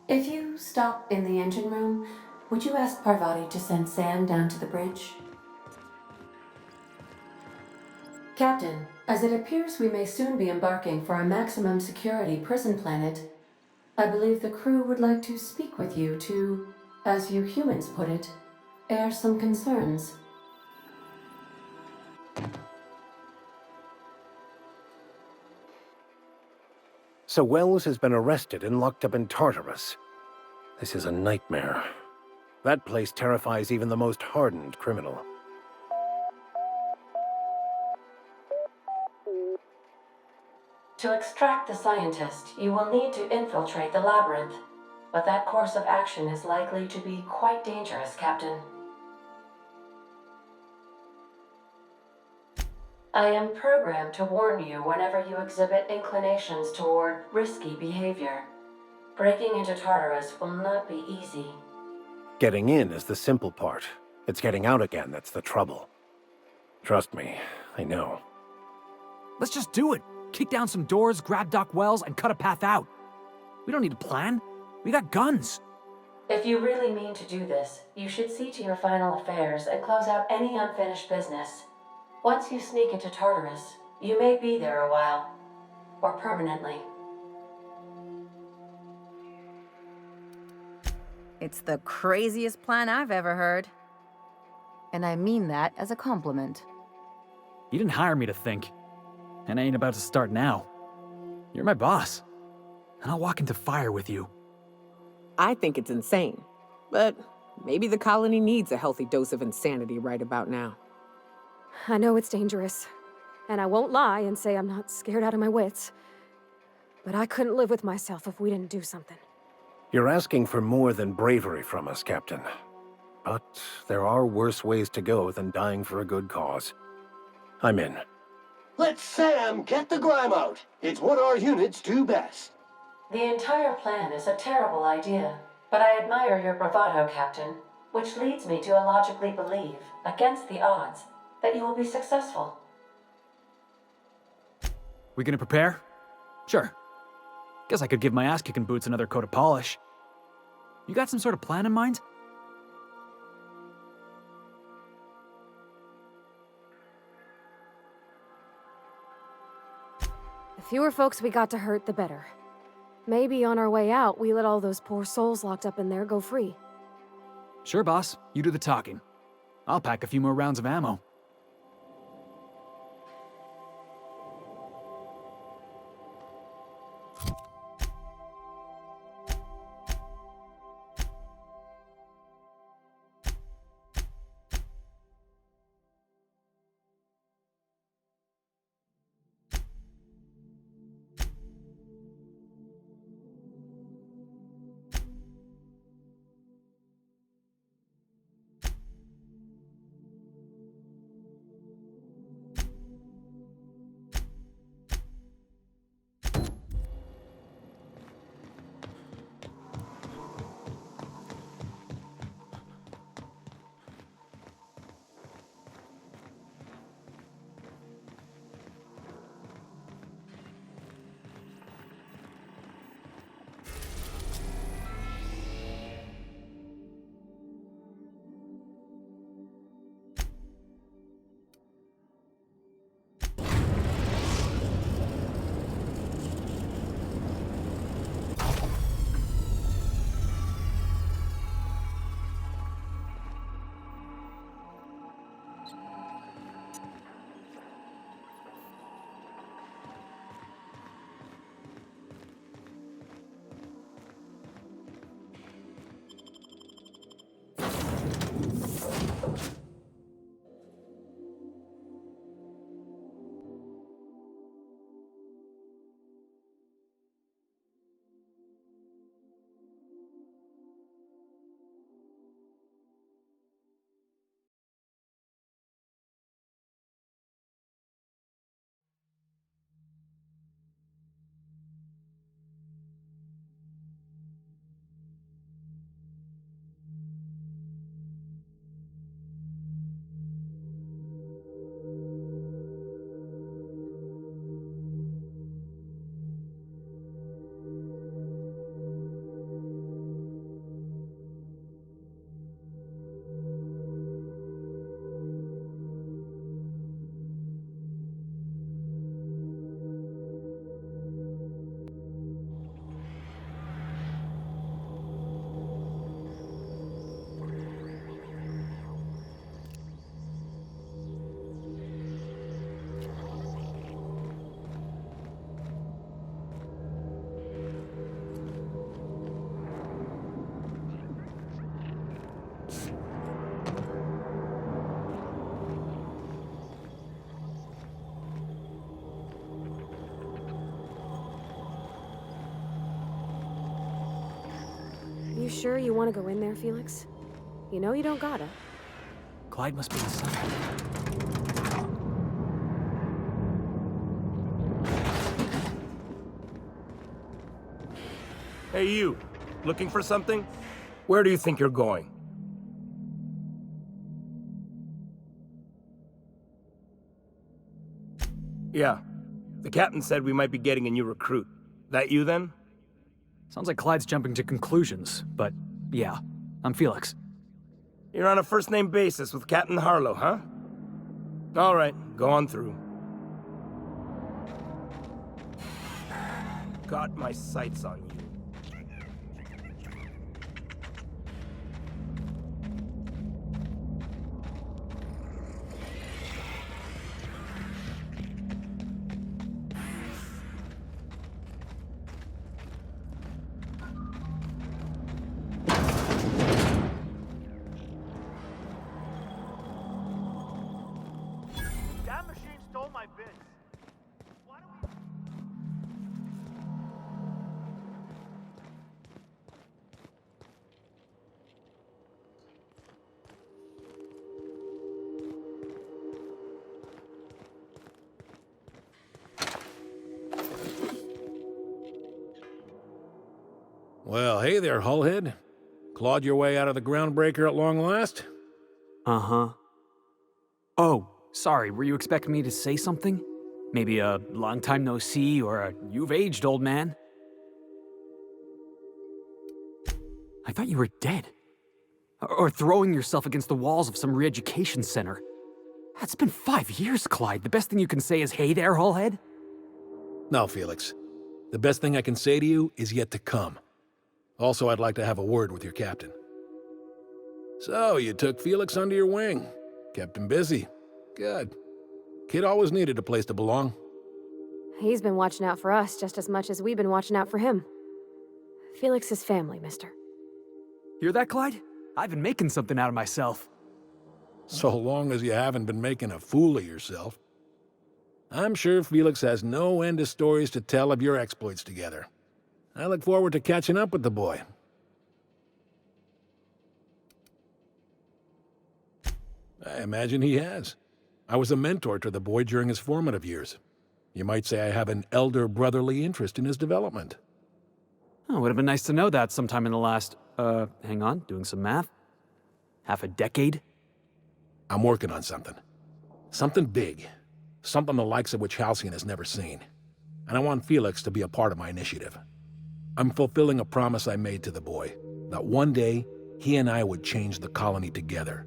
If you stop in the engine room, would you ask Parvati to send Sam down to the bridge? Captain, as it appears we may soon be embarking for a maximum security prison planet, I believe the crew would like to speak with you to, as you humans put it, air some concerns. So Wells has been arrested and locked up in Tartarus. This is a nightmare. That place terrifies even the most hardened criminal. To extract the scientist, you will need to infiltrate the labyrinth, but that course of action is likely to be quite dangerous, Captain. I am programmed to warn you whenever you exhibit inclinations toward risky behavior. Breaking into Tartarus will not be easy. Getting in is the simple part. It's getting out again that's the trouble. Trust me, I know. Let's just do it. Kick down some doors, grab Doc Wells, and cut a path out. We don't need a plan. We got guns. If you really mean to do this, you should see to your final affairs and close out any unfinished business. Once you sneak into Tartarus, you may be there a while. Or permanently. It's the craziest plan I've ever heard. And I mean that as a compliment. You didn't hire me to think. And I ain't about to start now. You're my boss. And I'll walk into fire with you. I think it's insane. But maybe the colony needs a healthy dose of insanity right about now. I know it's dangerous, and I won't lie and say I'm not scared out of my wits. But I couldn't live with myself if we didn't do something. You're asking for more than bravery from us, Captain. But there are worse ways to go than dying for a good cause. I'm in. Let Sam get the grime out. It's what our units do best. The entire plan is a terrible idea, but I admire your bravado, Captain, which leads me to illogically believe, against the odds, that you will be successful. We gonna prepare? Sure. Guess I could give my ass-kicking boots another coat of polish. You got some sort of plan in mind? The fewer folks we got to hurt, the better. Maybe on our way out, we let all those poor souls locked up in there go free. Sure, boss. You do the talking. I'll pack a few more rounds of ammo. You sure you want to go in there, Felix? You know you don't gotta. Clyde must be inside. Hey, you. Looking for something? Where do you think you're going? Yeah. The captain said we might be getting a new recruit. That you, then? Sounds like Clyde's jumping to conclusions, but yeah, I'm Felix. You're on a first-name basis with Captain Harlow, huh? All right, go on through. Got my sights on you. That machine stole my bits. Why don't we... Well, hey there, Hullhead. Clawed your way out of the groundbreaker at long last? Uh-huh. Oh, sorry, were you expecting me to say something? Maybe a long time no see, or a you've aged, old man? I thought you were dead. Or throwing yourself against the walls of some re-education center. It's been 5 years, Clyde. The best thing you can say is, hey there, Hullhead? No, Felix. The best thing I can say to you is yet to come. Also, I'd like to have a word with your captain. So, you took Felix under your wing. Kept him busy. Good. Kid always needed a place to belong. He's been watching out for us just as much as we've been watching out for him. Felix is family, mister. Hear that, Clyde? I've been making something out of myself. So long as you haven't been making a fool of yourself. I'm sure Felix has no end of stories to tell of your exploits together. I look forward to catching up with the boy. I imagine he has. I was a mentor to the boy during his formative years. You might say I have an elder brotherly interest in his development. Oh, it would have been nice to know that sometime in the last, hang on, doing some math. Half a decade? I'm working on something. Something big. Something the likes of which Halcyon has never seen. And I want Felix to be a part of my initiative. I'm fulfilling a promise I made to the boy, that one day he and I would change the colony together.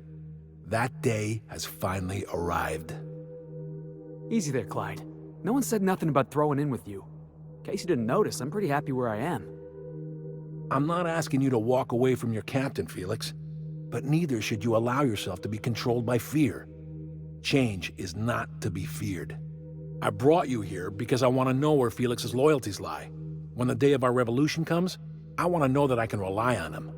That day has finally arrived. Easy there, Clyde. No one said nothing about throwing in with you. In case you didn't notice, I'm pretty happy where I am. I'm not asking you to walk away from your captain, Felix. But neither should you allow yourself to be controlled by fear. Change is not to be feared. I brought you here because I want to know where Felix's loyalties lie. When the day of our revolution comes, I want to know that I can rely on him.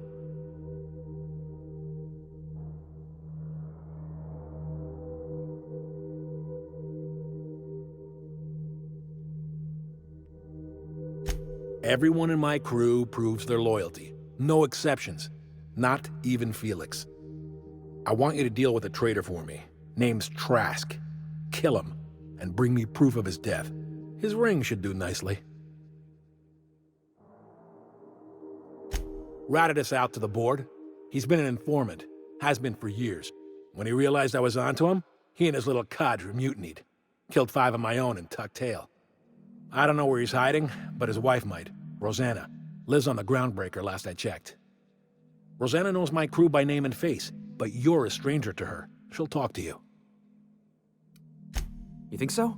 Everyone in my crew proves their loyalty. No exceptions. Not even Felix. I want you to deal with a traitor for me. Name's Trask. Kill him, and bring me proof of his death. His ring should do nicely. Ratted us out to the board. He's been an informant. Has been for years. When he realized I was onto him, he and his little cadre mutinied. Killed 5 of my own and tucked tail. I don't know where he's hiding, but his wife might. Rosanna. Lives on the groundbreaker last I checked. Rosanna knows my crew by name and face, but you're a stranger to her. She'll talk to you. You think so?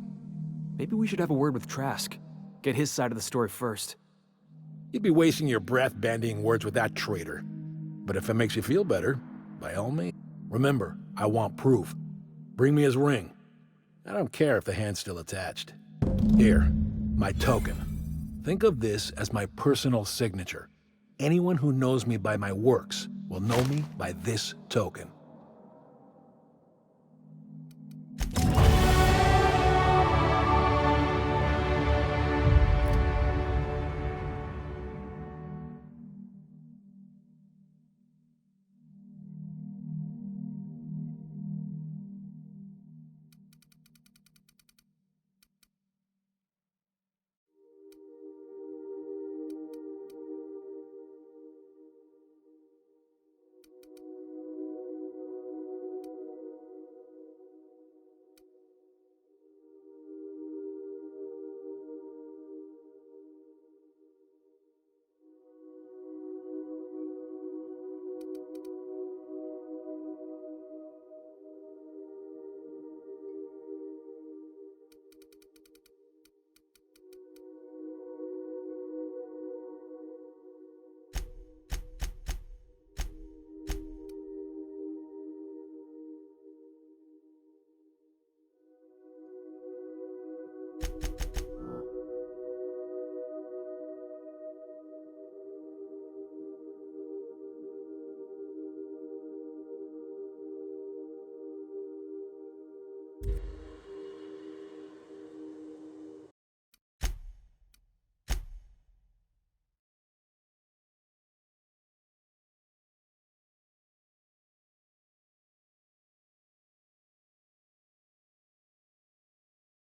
Maybe we should have a word with Trask. Get his side of the story first. You'd be wasting your breath bandying words with that traitor. But if it makes you feel better, by all means. Remember, I want proof. Bring me his ring. I don't care if the hand's still attached. Here, my token. Think of this as my personal signature. Anyone who knows me by my works will know me by this token.